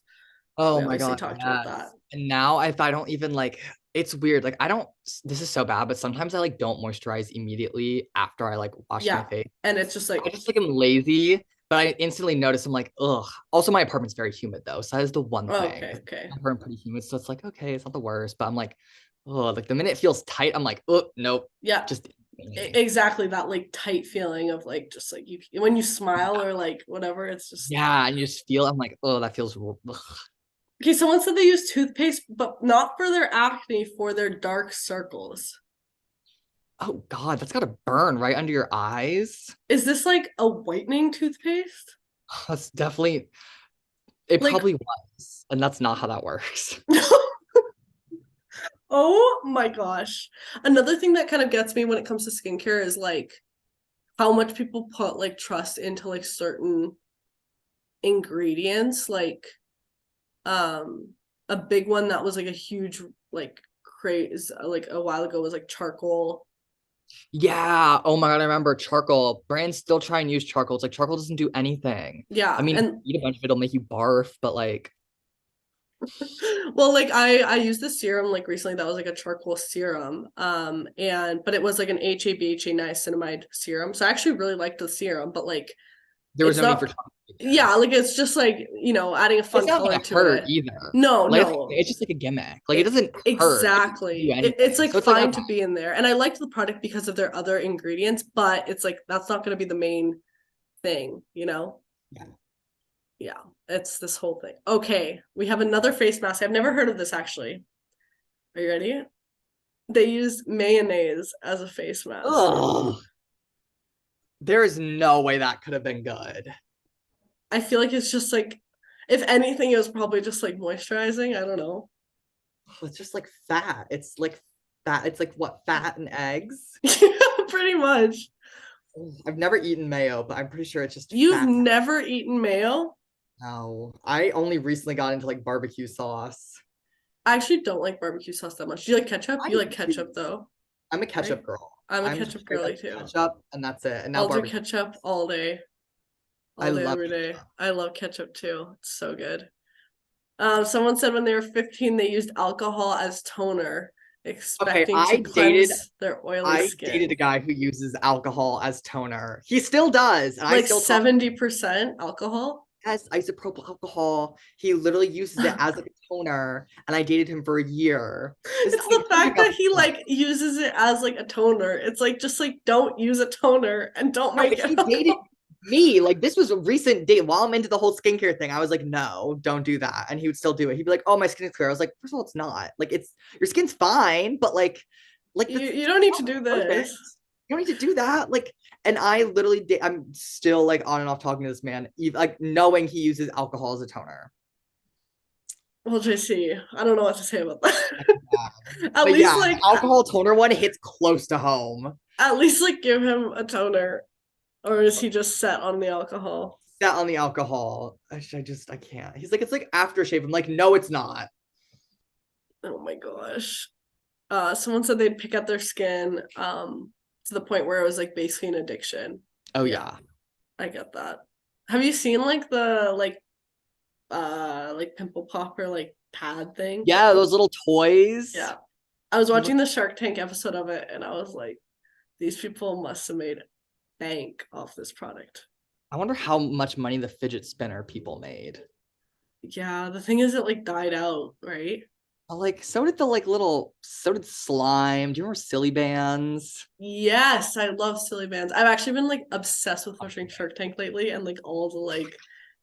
Oh We my obviously God, talked about that. yes. And now if I don't even like, it's weird. Like I don't, this is so bad, but sometimes I like don't moisturize immediately after I like wash my Yeah. face. And it's just I like, just like am lazy, but I instantly notice I'm like, ugh. Also, my apartment's very humid though. So that is the one oh, thing. okay, okay. My apartment pretty humid. So it's like, okay, it's not the worst. But I'm like, oh, like the minute it feels tight, I'm like, oh, nope. Yeah. Just me. Exactly that like tight feeling of like just like you when you smile or like whatever, it's just Yeah. And you just feel, I'm like, oh, that feels ugh. okay. Someone said they use toothpaste, but not for their acne, for their dark circles. Oh God, that's gotta burn right under your eyes. Is this like a whitening toothpaste? That's definitely, it Like, probably was. And that's not how that works. oh my gosh. Another thing that kind of gets me when it comes to skincare is like how much people put like trust into like certain ingredients. Like, um, a big one that was like a huge like craze like a while ago was like charcoal. Yeah. Oh my God, I remember charcoal. Brands still try and use charcoal. It's like charcoal doesn't do anything. I Yeah, mean, and eat a bunch of it, it'll make you barf, but like, well, like I used the serum like recently that was like a charcoal serum. And but it was like an HA/BHA niacinamide serum. So I actually really liked the serum, but like there was it's no need for not chocolate yeah, there. like it's just like, adding a It's fun not color gonna to hurt it. either. No, Like no. it's just like a gimmick. Like it doesn't hurt. It doesn't do Exactly. It's anything. like So it's like fine okay. to be in there. And I liked the product because of their other ingredients, but it's like that's not gonna be the main thing, you know? Yeah. Yeah, it's this whole thing. Okay, we have another face mask. I've never heard of this actually. Are you ready? They use mayonnaise as a face mask. Ugh. There is no way that could have been good. I feel like it's just like, if anything, it was probably just like moisturizing. I don't know. It's just like fat. It's like fat. It's like what, fat and eggs? Pretty much. Ugh, I've never eaten mayo, but I'm pretty sure it's just You've fat. never eaten mayo? No, I only recently got into like barbecue sauce. I actually don't like barbecue sauce that much. Do you like ketchup? I You like do. ketchup though, I'm a right? ketchup girl. I'm a I'm just ketchup straight up girly too. ketchup, and that's it. And now I'll do barbecue. ketchup I all day, love every day. ketchup. I love ketchup too. It's so good. Someone said when they were 15, they used alcohol as toner, Okay, expecting to cleanse their oily I dated a skin. guy who uses alcohol as toner. He still does, and I Like still talk. 70% alcohol. Yes, isopropyl alcohol. He literally uses it as like a toner, and I dated him for a year. This is It's how you the break fact up that he love. like uses it as like a toner. It's like just like don't use a toner and don't No, make if it he dated alcohol. me, like this was a recent date while I'm into the whole skincare thing, I was like, no, don't do that. And he would still do it. He'd be like, oh, my skin's clear. I was like, first of all, it's not. Like it's your skin's fine, but like You that's you don't need to not do perfect. this. You don't need to do that. Like, and I literally I'm still like on and off talking to this man, like knowing he uses alcohol as a toner. Well, JC, I don't know what to say about that. Yeah. at But least yeah, the like alcohol toner one hits close to home. at least like give him a toner, or is he just set on the alcohol? Set on the alcohol. I can't. He's like, it's like aftershave. I'm like, no, it's not. Oh my gosh. Someone said they'd pick at their skin to the point where it was like basically an addiction. Oh Yeah, yeah. I get that. Have you seen like the like pimple popper like pad thing? Yeah, those little toys. Yeah. I was watching the Shark Tank episode of it and I was like, these people must have made bank off this product. I wonder how much money the fidget spinner people made. Yeah, the thing is it like died out, right? But like, so did the so did slime. Do you remember silly bands? Yes, I love silly bands. I've actually been like obsessed with watching Shark Tank lately and like all the like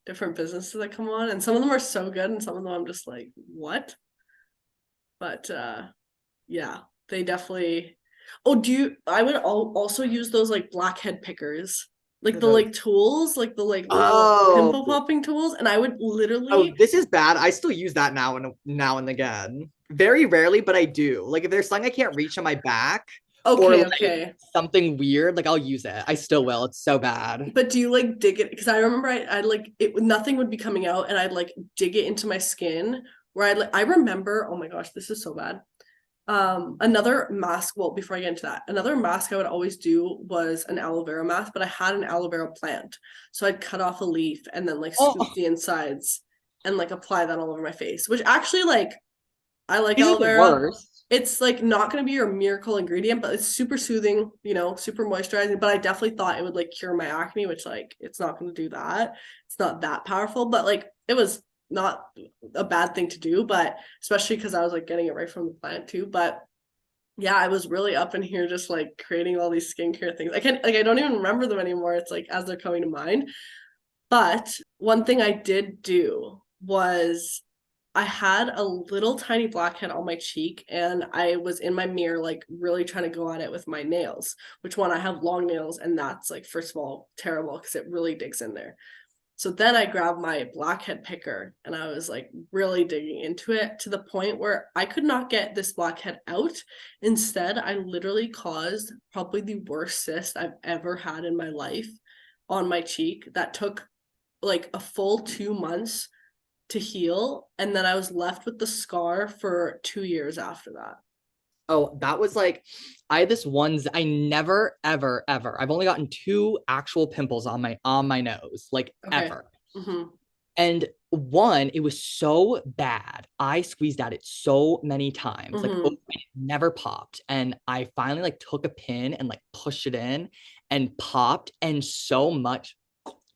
different businesses that come on, and some of them are so good and some of them I'm just like, what? But yeah, they definitely. Oh, I would also use those like blackhead pickers, What like are the those? like tools, like the like little Oh, pimple popping tools, and I would oh, literally. this is bad. I still use that now and again. Very rarely, but I do. Like if there's something I can't reach on my back or Okay, like okay. something weird, like I'll use it. I still will. It's so bad. But do you like dig it? Because I remember I'd like it, nothing would be coming out, and I'd like dig it into my skin. Where I remember, oh my gosh, this is so bad. Another mask. Well, before I get into that, another mask I would always do was an aloe vera mask, but I had an aloe vera plant, so I'd cut off a leaf and then like scoop Oh, the insides. and like apply that all over my face, which actually like I like Isn't aloe the vera. worst. It's like not going to be your miracle ingredient, but it's super soothing, you know, super moisturizing. But I definitely thought it would like cure my acne, which like it's not going to do that. It's not that powerful, but like it was not a bad thing to do, but especially because I was like getting it right from the plant too. But yeah, I was really up in here just like creating all these skincare things. I don't even remember them anymore. It's like as they're coming to mind. But one thing I did do was I had a little tiny blackhead on my cheek, and I was in my mirror, like really trying to go at it with my nails, which one I have long nails, and that's like, first of all, terrible because it really digs in there. So then I grabbed my blackhead picker and I was like really digging into it to the point where I could not get this blackhead out. Instead, I literally caused probably the worst cyst I've ever had in my life on my cheek that took like a full 2 months to heal. And then I was left with the scar for 2 years after that. Oh, that was like, I had this ones. I never, ever, ever. I've only gotten 2 actual pimples on my nose, like Okay. ever. Mm-hmm. And one, it was so bad. I squeezed at it so many times, like Mm-hmm. oh, it never popped. And I finally like took a pin and like pushed it in and popped, and so much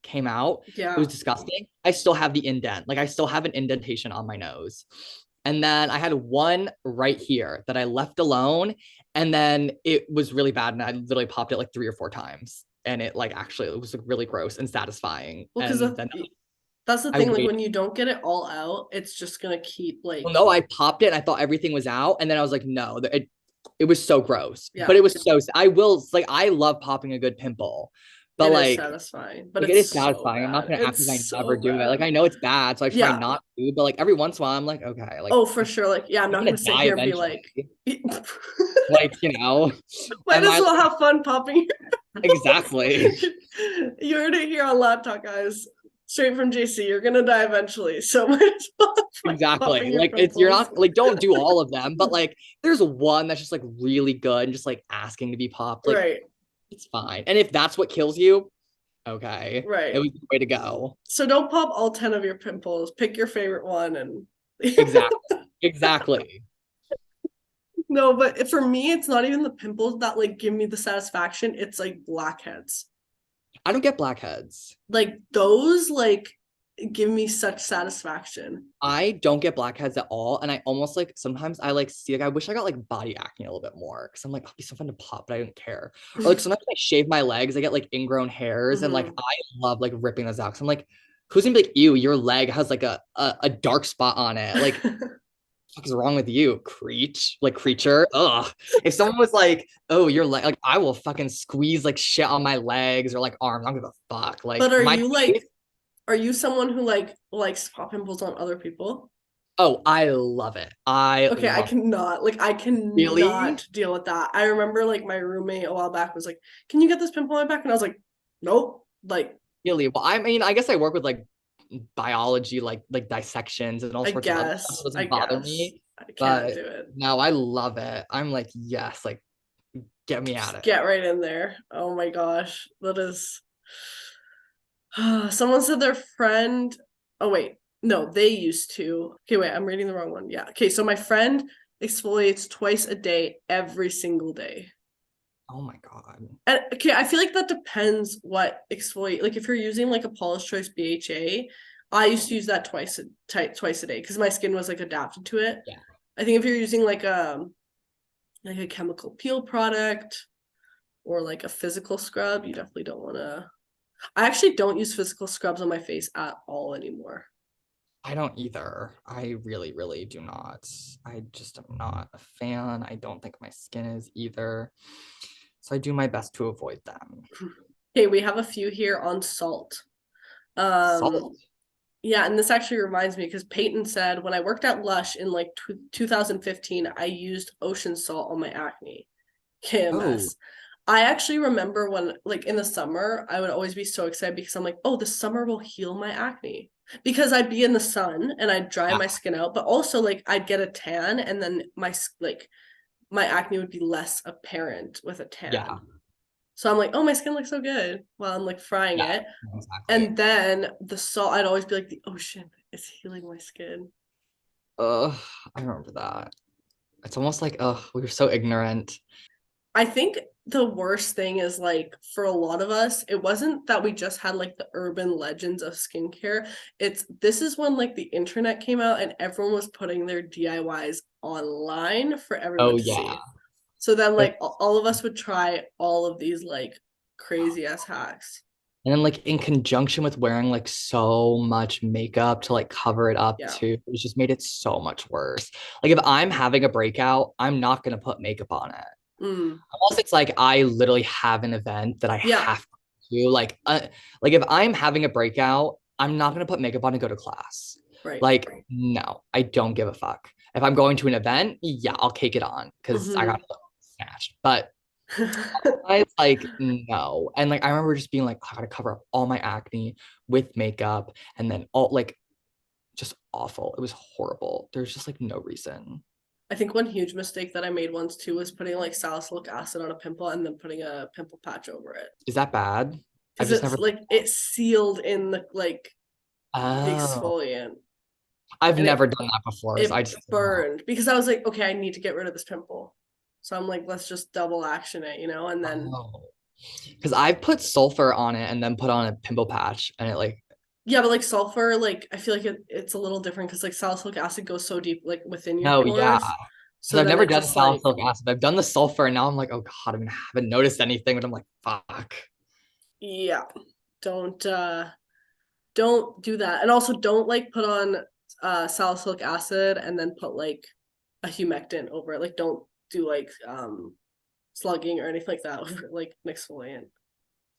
came out. It Yeah. was disgusting. I still have the indent. Like I still have an indentation on my nose. And then I had one right here that I left alone. And then it was really bad. And I literally popped it like 3 or 4 times. And it like actually it was like really gross and satisfying. Well, because And then that's the I thing. Like waited. when you don't get it all out, it's just gonna keep Well, like, no, I popped it and I thought everything was out. And then I was like, no, it was so gross. But yeah, it was so I will like I love popping a good pimple. But it is like satisfying, but Like it it's is so satisfying. I'm not bad. gonna act like I It's never so do it. Like bad. I know it's bad, so I try Yeah. not to. But like every once in a while, I'm like, okay, like Oh, for sure. Like, yeah, I'm I'm not gonna gonna sit die here and be like, eventually. might Like as am I well like have fun popping your pimples. exactly, You heard it here on LoudTalk, guys. Straight from JC, you're gonna die eventually. So might as well have fun exactly. popping your Like it's you're pimples. not like don't do all of them, but like there's one that's just like really good and just like asking to be popped. Like Right, it's fine. And if that's what kills you, okay, it right. was the way to go. So don't pop all 10 of your pimples. Pick your favorite one and Exactly, exactly. no, but for me, it's not even the pimples that like give me the satisfaction. It's like blackheads. I don't get blackheads. Like those like give me such satisfaction. I don't get blackheads at all. And I almost like sometimes I like see like I wish I got like body acne a little bit more because I'm like, oh, it'd be so fun to pop, but I don't care. Or like sometimes I shave my legs, I get like ingrown hairs, and like Mm-hmm. I love like ripping those out. Cause I'm like, who's gonna be like, ew, your leg has like a dark spot on it. Like, what is wrong with you, creature? Ugh. If someone was like, oh, your leg, like I will fucking squeeze like shit on my legs or like arms. I don't give a fuck. But Like are my you face. like, are you someone who like likes pop pimples on other people? Oh, I love it. I Okay, I love cannot. Like, I it. Really. cannot deal with that. I remember like my roommate a while back was like, "Can you get this pimple on my back?" And I was like, "Nope." Like, Really? Well, I mean, I guess I work with like biology, like dissections and all I sorts of other stuff. So guess, it I doesn't bother guess me. I can't But do it. no, I love it. I'm like, yes, like get me at Just it. get right in there. Oh my gosh, that is. Someone said their friend. Oh wait, no, they used to. Okay, wait, I'm reading the wrong one. Yeah. Okay, so my friend exfoliates twice a day, every single day. Oh my God. And okay, I feel like that depends what exfoliate. Like if you're using like a Paula's Choice BHA, I used to use that twice a day because my skin was like adapted to it. Yeah. I think if you're using like a chemical peel product or like a physical scrub, you definitely don't want to. I actually don't use physical scrubs on my face at all anymore. I don't either. I really, really do not. I just am not a fan. I don't think my skin is either. So I do my best to avoid them. Okay, we have a few here on salt. Salt. Yeah, and this actually reminds me because Peyton said when I worked at Lush in like 2015, I used ocean salt on my acne. Oh, KMS. I actually remember when, like in the summer, I would always be so excited because I'm like, oh, the summer will heal my acne. Because I'd be in the sun and I'd dry yeah. my skin out, but also like I'd get a tan and then my acne would be less apparent with a Yeah. tan. So I'm like, oh, my skin looks so good while I'm like frying Yeah. it. Exactly. And then the salt, I'd always be like, the ocean It's healing my skin. Ugh, I remember that. It's almost like, ugh, we were so ignorant. I think the worst thing is like for a lot of us, it wasn't that we just had like the urban legends of skincare. It's this is when like the internet came out and everyone was putting their DIYs online for everyone Oh to yeah. see. So then And like all of us would try all of these like crazy ass hacks. then like in conjunction with wearing like so much makeup to like cover it up Yeah. too, it just made it so much worse. Like if I'm having a breakout, I'm not gonna put makeup on it. Mm. Unless it's like I literally have an event that I Yeah. have to do. Like if I'm having a breakout, I'm not gonna put makeup on and go to class. Right. Like, no, I don't give a fuck. If I'm going to an event, yeah, I'll cake it on because I got Mm-hmm. snatched. But I like no. And like I remember just being like, I gotta cover up all my acne with makeup and then all like just awful. It was horrible. There's just like no reason. I think one huge mistake that I made once too was putting like salicylic acid on a pimple and then putting a pimple patch over it. Is that bad? I've Because just never. it's like it sealed in the Oh, exfoliant I've and never done that before. So I it just don't know. burned because I was like, okay, I need to get rid of this pimple. So I'm like, let's just double action it, and then Oh, because I've put sulfur on it and then put on a pimple patch and it like, yeah, but like sulfur, like I feel like it's a little different because like salicylic acid goes so deep like within your no, yeah. pores. Because So I've then never it done just like, salicylic acid. I've done the sulfur and now I'm like, oh God, I haven't noticed anything, but I'm like, fuck. yeah, don't don't do that. And also don't like put on salicylic acid and then put like a humectant over it. Like don't do like slugging or anything like that over like an exfoliant,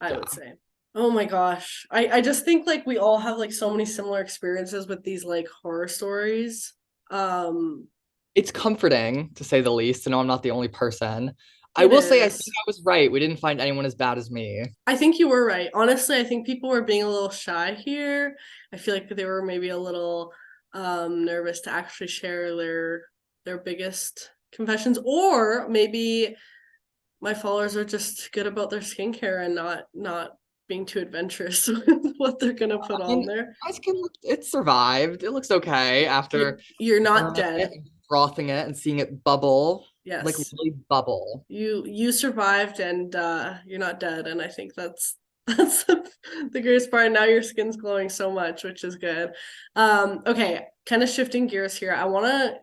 I would Yeah. say. Oh my gosh. I just think like we all have like so many similar experiences with these like horror stories. Um It's comforting to say the least to know I'm not the only person. I it will say I think is. I was right. We didn't find anyone as bad as me. I think you were right. Honestly, I think people were being a little shy here. I feel like they were maybe a little nervous to actually share their biggest confessions, or maybe my followers are just good about their skincare and not being too adventurous with what they're gonna put I on mean, there. my skin it survived. It looks okay after You're not burning it dead. and frothing it and seeing it bubble, like Yes. really bubble. You survived and you're not dead, and I think that's the greatest part. Now your skin's glowing so much, which is good. Okay, kind of shifting gears here. I want to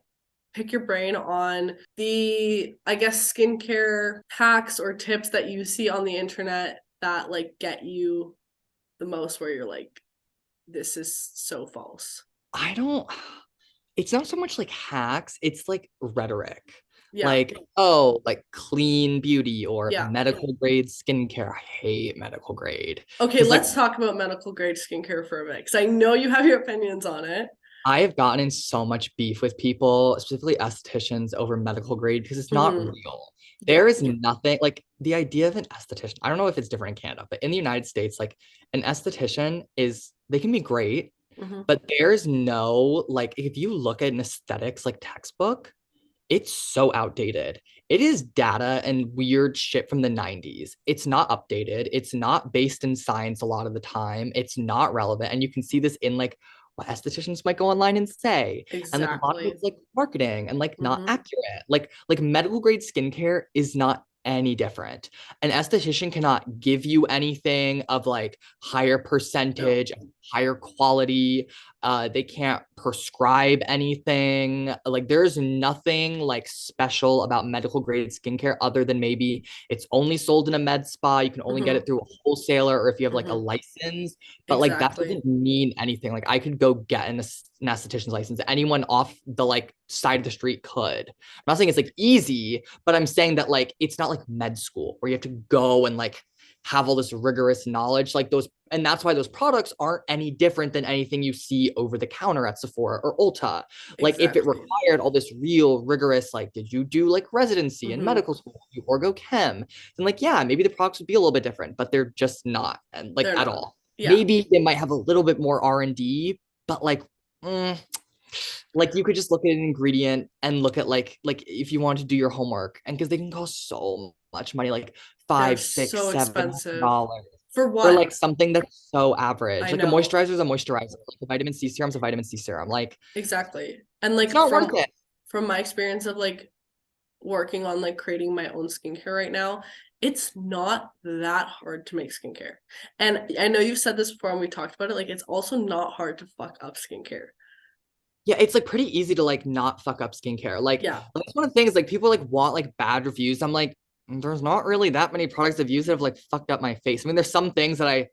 pick your brain on the, I guess, skincare hacks or tips that you see on the internet that like get you the most, where you're like, this is so false. I don't, it's not so much like hacks, it's like rhetoric. Yeah, Like, oh, like clean beauty or yeah. medical grade skincare. I hate medical grade. Okay, Because like let's talk about medical grade skincare for a bit because I know you have your opinions on it. I have gotten in so much beef with people, specifically estheticians, over medical grade because it's not Mm-hmm. real. Yeah. There is nothing like the idea of an esthetician. I don't know if it's different in Canada, but in the United States, like an esthetician is they can be great, Mm-hmm. but there's no like if you look at an aesthetics like textbook, it's so outdated. It is data and weird shit from the 90s. It's not updated. It's not based in science a lot of the time. It's not relevant. And you can see this in like what estheticians might go online and say. And like a lot of Exactly. it's like marketing and like not Mm-hmm. accurate. Like medical grade skincare is not any different. An esthetician cannot give you anything of like higher No. percentage, higher quality. They can't prescribe anything. Like there's nothing like special about medical grade skincare other than maybe it's only sold in a med spa. You can only get Mm-hmm. it through a wholesaler or if you have like a Mm-hmm. license. But like that Exactly. doesn't mean anything. Like I could go get an esthetician's license. Anyone off the like side of the street could. I'm not saying it's like easy, but I'm saying that like it's not like med school where you have to go and like have all this rigorous knowledge like those, and that's why those products aren't any different than anything you see over the counter at Sephora or Ulta. Like if it Exactly. required all this real rigorous, like did you do like residency in Mm-hmm. medical school, you orgo chem, then like yeah, maybe the products would be a little bit different, but they're just not, and like They're at not. all. Yeah. Maybe they might have a little bit more R&D, but mm, like you could just look at an ingredient and look at like if you want to do your homework, and because they can cost so much money, like They're five, six, so seven hundred expensive. dollars. For for what? like something that's so average. I Like a know. moisturizer is a moisturizer. Like a vitamin C serum's a vitamin C serum. Like Exactly. And it's like not worth it. from my experience of like working on like creating my own skincare right now, it's not that hard to make skincare. And I know you've said this before and we talked about it, like it's also not hard to fuck up skincare. Yeah, it's like pretty easy to like not fuck up skincare. Like Yeah. that's one of the things like people like want like bad reviews. I'm like, there's not really that many products I've used that have like fucked up my face. I mean, there's some things that I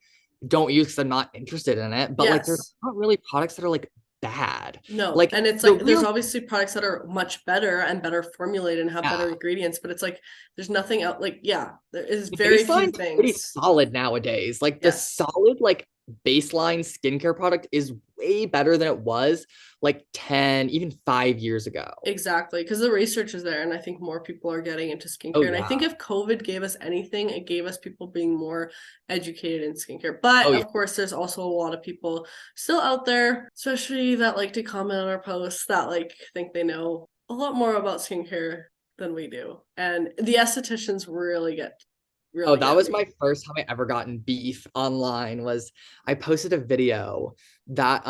don't use because I'm not interested in it, but like there's Yes. not really products that are like bad. No. Like And it's the like there's real obviously products that are much better and better formulated and have better yeah, ingredients, but it's like there's nothing else like yeah, there is the very few baseline's pretty things. solid nowadays. Like the Yes. solid like baseline skincare product is way better than it was like 10, even 5 years ago. Exactly, because the research is there, and I think more people are getting into Oh skincare. And I think yeah. if COVID gave us anything, it gave us people being more educated in skincare. But Oh yeah. of course, there's also a lot of people still out there, especially that like to comment on our posts, that like think they know a lot more about skincare than we do. And the estheticians Oh, really that get was me. my first time I ever gotten beef online was I posted a video that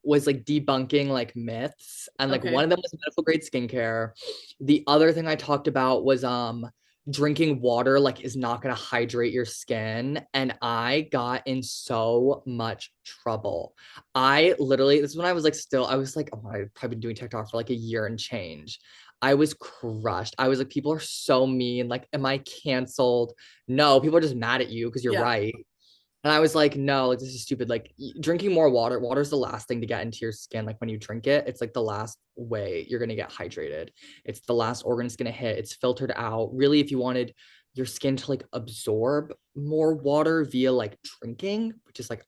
was like debunking like myths and like one Okay. of them was medical grade skincare. The other thing I talked about was drinking water like is not going to hydrate your skin and I got in so much trouble. I literally this is when I was like still I was like oh I've probably been doing TikTok for like a year and change. I was crushed. I was like people are so mean. Like am I canceled? No, people are just mad at you because you're Yeah. right. And I was like, no, like this is stupid. Like drinking more water, water's the last thing to get into your skin. Like when you drink it, it's like the last way you're gonna get hydrated. It's the last organ it's gonna hit. It's filtered out. Really, if you wanted your skin to like absorb more water via like drinking, which is like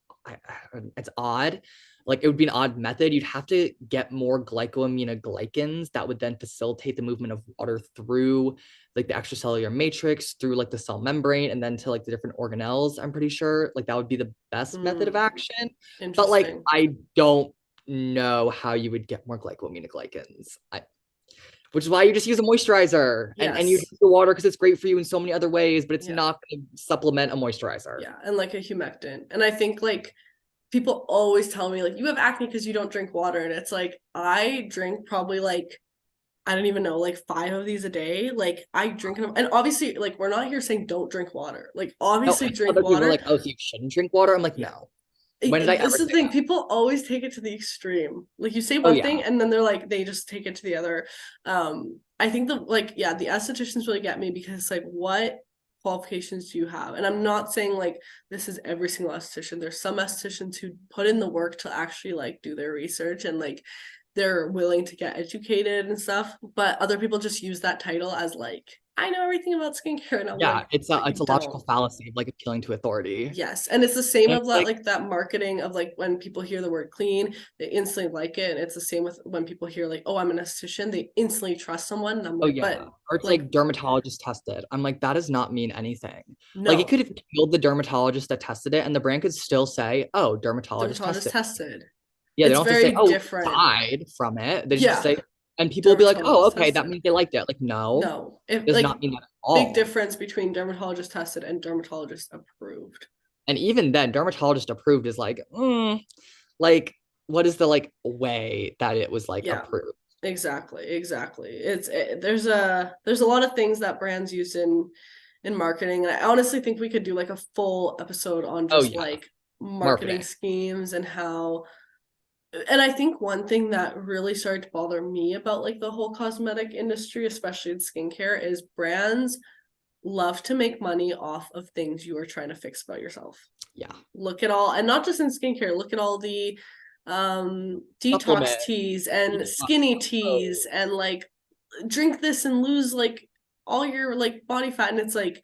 it's odd. Like it would be an odd method. You'd have to get more glycosaminoglycans that would then facilitate the movement of water through like the extracellular matrix through like the cell membrane and then to like the different organelles. I'm pretty sure like that would be the best method of Mm, action. But like interesting. I don't know how you would get more glycosaminoglycans. Which is why you just use a moisturizer and you Yes. drink the water because it's great for you in so many other ways, but it's Yeah. not going to supplement a moisturizer. Yeah. And like a humectant. And I think like people always tell me like you have acne because you don't drink water, and it's like I drink probably like I don't even know like 5 of these a day. Like I drink them, and obviously like we're not here saying don't drink water. Like No, obviously and drink other people are water. like, oh, so you shouldn't drink water? I'm like, Yeah, no. When did I this ever is the say thing. that? People always take it to the extreme. Like you say Oh one yeah. thing, and then they're like they just take it to the other. I think the like yeah, the estheticians really get me because like what qualifications do you have? And I'm not saying like this is every single esthetician. There's some estheticians who put in the work to actually like do their research and like they're willing to get educated and stuff. But other people just use that title as like I know everything about skincare, and I'm Yeah, like, but you it's a logical don't. fallacy of like appealing to authority. Yes, and it's the same And of it's that like, like that marketing of like when people hear the word clean, they instantly like it, and it's the same with when people hear like, oh, I'm an esthetician, they instantly trust someone, and I'm oh like, yeah. but Or it's like like dermatologist tested. I'm like, that does not mean anything. Like it no, could have killed the dermatologist that tested it, and the brand could still say, oh, dermatologist dermatologist tested. tested. Yeah, they It's don't have to say, very oh, different. died from it. They just Yeah, say, and people will be like, oh, dermatologist okay, that tested. means they liked it. Like, no, No, if does not like mean that at big all. difference between dermatologist tested and dermatologist approved. And even then, dermatologist approved is like, like, what is the like way that it was like Yeah, approved? exactly. There's a lot of things that brands use in marketing, and I honestly think we could do like a full episode on Oh just yeah, like marketing marketing. schemes and how. And I think one thing that really started to bother me about like the whole cosmetic industry, especially in skincare, is brands love to make money off of things you are trying to fix about yourself. Yeah, Look at all, and not just in skincare, look at all the detox supplement, teas and detox, skinny teas clothes. and like drink this and lose like all your like body fat, and it's like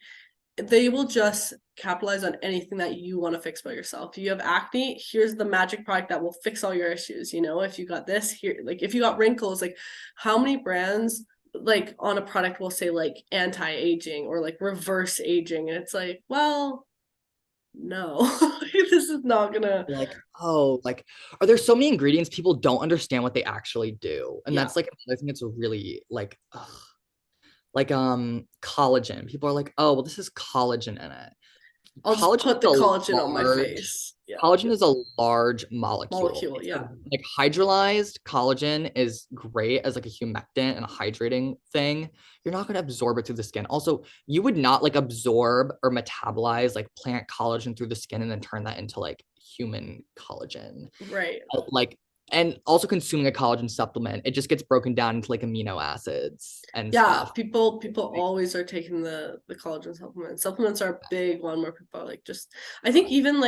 they will just capitalize on anything that you want to fix by yourself. If you have acne, here's the magic product that will fix all your issues. You know, if you got this here, like if you got wrinkles, like how many brands like on a product will say like anti-aging or like reverse aging, and it's like, well, no, this is not gonna. Like, oh, like, are there so many ingredients people don't understand what they actually do? And Yeah, that's like another thing that's really like, ugh, like collagen. People are like, oh, well, this is collagen in it. I'll just Collagen put is the a collagen on my large face. Yeah. collagen is a large molecule. Molecule. It's Yeah. like hydrolyzed collagen is great as like a humectant and a hydrating thing. You're not going to absorb it through the skin. Also, you would not like absorb or metabolize like plant collagen through the skin and then turn that into like human collagen. Right. Like, and also consuming a collagen supplement, it just gets broken down into like amino acids and Yeah, stuff. people always are taking the collagen supplements. Supplements are a big one where people are like just I think even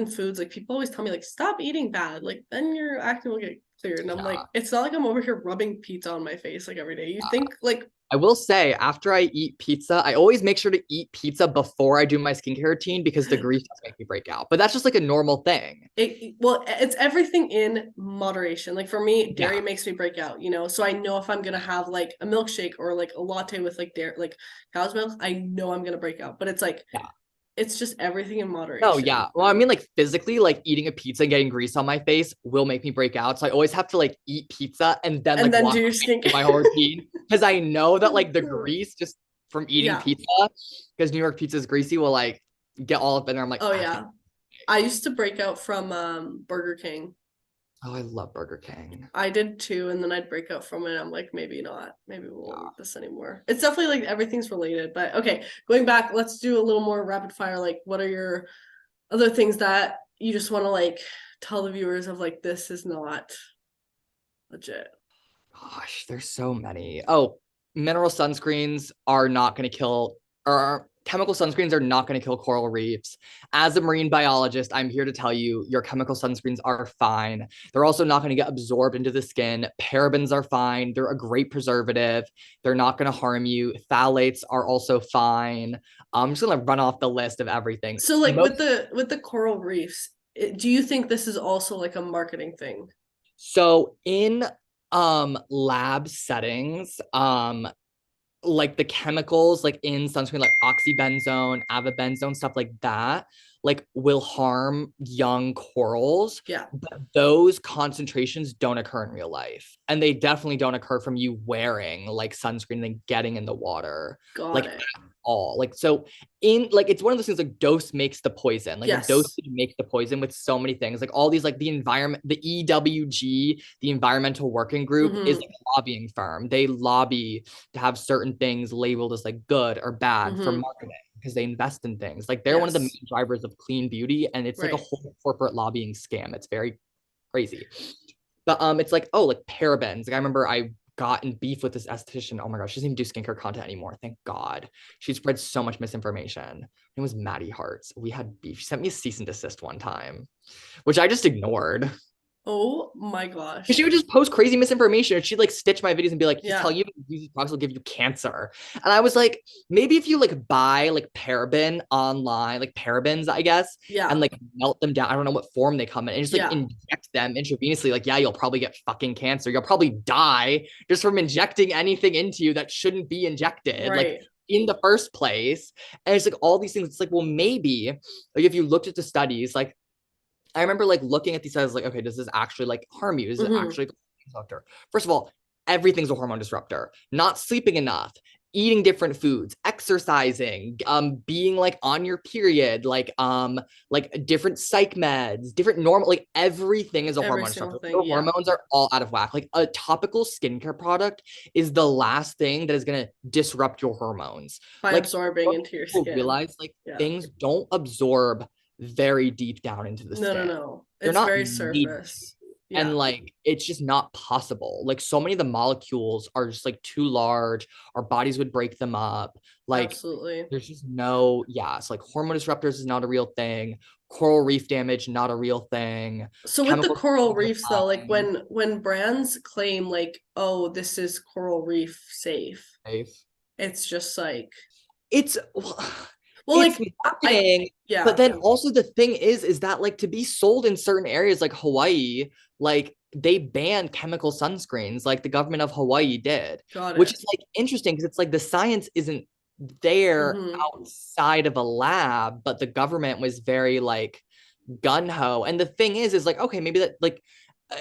foods, like people always tell me like stop eating bad, like then your acne will get cleared. And I'm like, Yeah. it's not like I'm over here rubbing pizza on my face like every day. You think like I will say, after I eat pizza, I always make sure to eat pizza before I do my skincare routine because the grease does make me break out. But that's just like a normal thing. it's everything in moderation. Like for me, dairy Yeah. makes me break out, so I know if I'm gonna have like a milkshake or like a latte with like dairy, like cow's milk, I know I'm gonna break out. But it's like Yeah. it's just everything in No, moderation. yeah. Well, I mean, like physically, like eating a pizza and getting grease on my face will make me break out. So I always have to like eat pizza and then And like then wash do your my face, do my skincare. whole routine because I know that like the grease just from eating Yeah. pizza, because New York pizza is greasy, will like get all up in there. I'm like, Oh I can't. yeah. I used to break out from Burger King. Oh, I love Burger King. I did too, and then I'd break out from it. I'm like, maybe not. Maybe we won't Yeah. eat this anymore. It's definitely like everything's related. But okay, going back, let's do a little more rapid fire. Like, what are your other things that you just want to like tell the viewers of like this is not legit? Gosh, there's so many. Oh, mineral sunscreens are not going to kill, or chemical sunscreens are not going to kill coral reefs. As a marine biologist, I'm here to tell you your chemical sunscreens are fine. They're also not going to get absorbed into the skin. Parabens are fine. They're a great preservative. They're not going to harm you. Phthalates are also fine. I'm just going to run off the list of everything. So like Most with the coral reefs, do you think this is also like a marketing thing? so in lab settings, like the chemicals like in sunscreen like oxybenzone, avobenzone, stuff like that, like will harm young corals, Yeah. but those concentrations don't occur in real life, and they definitely don't occur from you wearing like sunscreen and getting in the water Got like it. at all. Like so in like it's one of those things like dose makes the poison, like a Yes. dosage makes the poison with so many things, like all these like the environment, the EWG, the environmental working group is Mm-hmm. like a lobbying firm. They lobby to have certain things labeled as like good or bad for Mm-hmm. marketing because they invest in things. Like they're one of the Yes. main drivers of clean beauty, and it's like a Right. whole corporate lobbying scam. It's very crazy. But it's like, oh, like parabens. Like I remember I got in beef with this esthetician. Oh my gosh, she doesn't even do skincare content anymore. Thank God. She spread so much misinformation. It was Maddie Hartz. We had beef. She sent me a cease and desist one time, which I just ignored. Oh my She gosh. would just post crazy misinformation, and she'd like stitch my videos and be like, he's Yeah. telling you these products will give you cancer. And I was like, maybe if you like buy like paraben online, like parabens, I guess, and Yeah. like melt them down. I don't know what form they come in, and just like Yeah. inject them intravenously. Like, yeah, you'll probably get fucking cancer. You'll probably die just from injecting anything into you that shouldn't be injected. Like Right. in the first place. And it's like all these things. It's like, well, maybe like if you looked at the studies, like I remember like looking at these as like, okay, does this actually like harm you? Is it Mm-hmm. actually a disruptor? First of all, everything's a hormone disruptor. Not sleeping enough, eating different foods, exercising, being like on your period, like different psych meds, different normal, like everything is a Every hormone single disruptor. thing. Your Yeah. hormones are all out of whack. Like a topical skincare product is the last thing that is gonna disrupt your hormones. By Like absorbing into your people skin. realize like Yeah. things don't absorb very deep down into the No, no, skin. no. They're It's not very made to. surface. And Yeah. like it's just not possible. Like so many of the molecules are just like too large. Our bodies would break them up. Like Absolutely. there's just no, yeah. It's like hormone disruptors is not a real thing. Coral reef damage, not a real thing. So with the Chemical coral are reefs though, like fine. when brands claim like, oh, this is coral reef safe, Safe. it's just like, It's well, it's like I marketing, but yeah, then also the thing is that like to be sold in certain areas like Hawaii, like they banned chemical sunscreens, like the government of Hawaii did, got which it. is like interesting because it's like the science isn't there Mm-hmm. outside of a lab, but the government was very like gun ho. And the thing is like, okay, maybe that like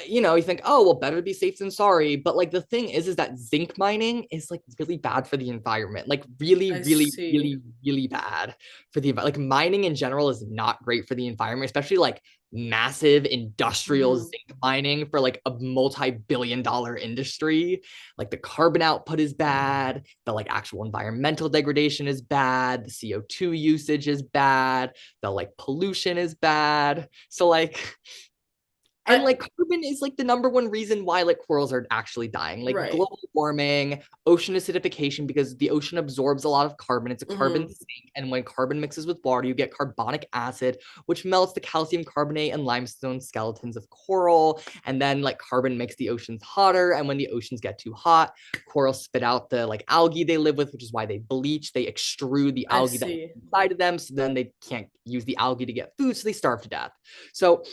you know, you think, oh, well, better to be safe than sorry. But like the thing is that zinc mining is like really bad for the environment, like really, I really, see. really, really bad for the environment. Like mining in general is not great for the environment, especially like massive industrial Hmm. zinc mining for like a multi-billion-dollar industry. Like the carbon output is bad, the like actual environmental degradation is bad, the CO2 usage is bad, the like pollution is bad. So like, and I like carbon is like the number one reason why like corals are actually dying. Like right. global warming, ocean acidification, because the ocean absorbs a lot of carbon. It's a carbon Hmm. sink. And when carbon mixes with water, you get carbonic acid, which melts the calcium carbonate and limestone skeletons of coral. And then like carbon makes the oceans hotter. And when the oceans get too hot, corals spit out the like algae they live with, which is why they bleach. They extrude the I algae that's see. inside of them. So then they can't use the algae to get food. So they starve to death. So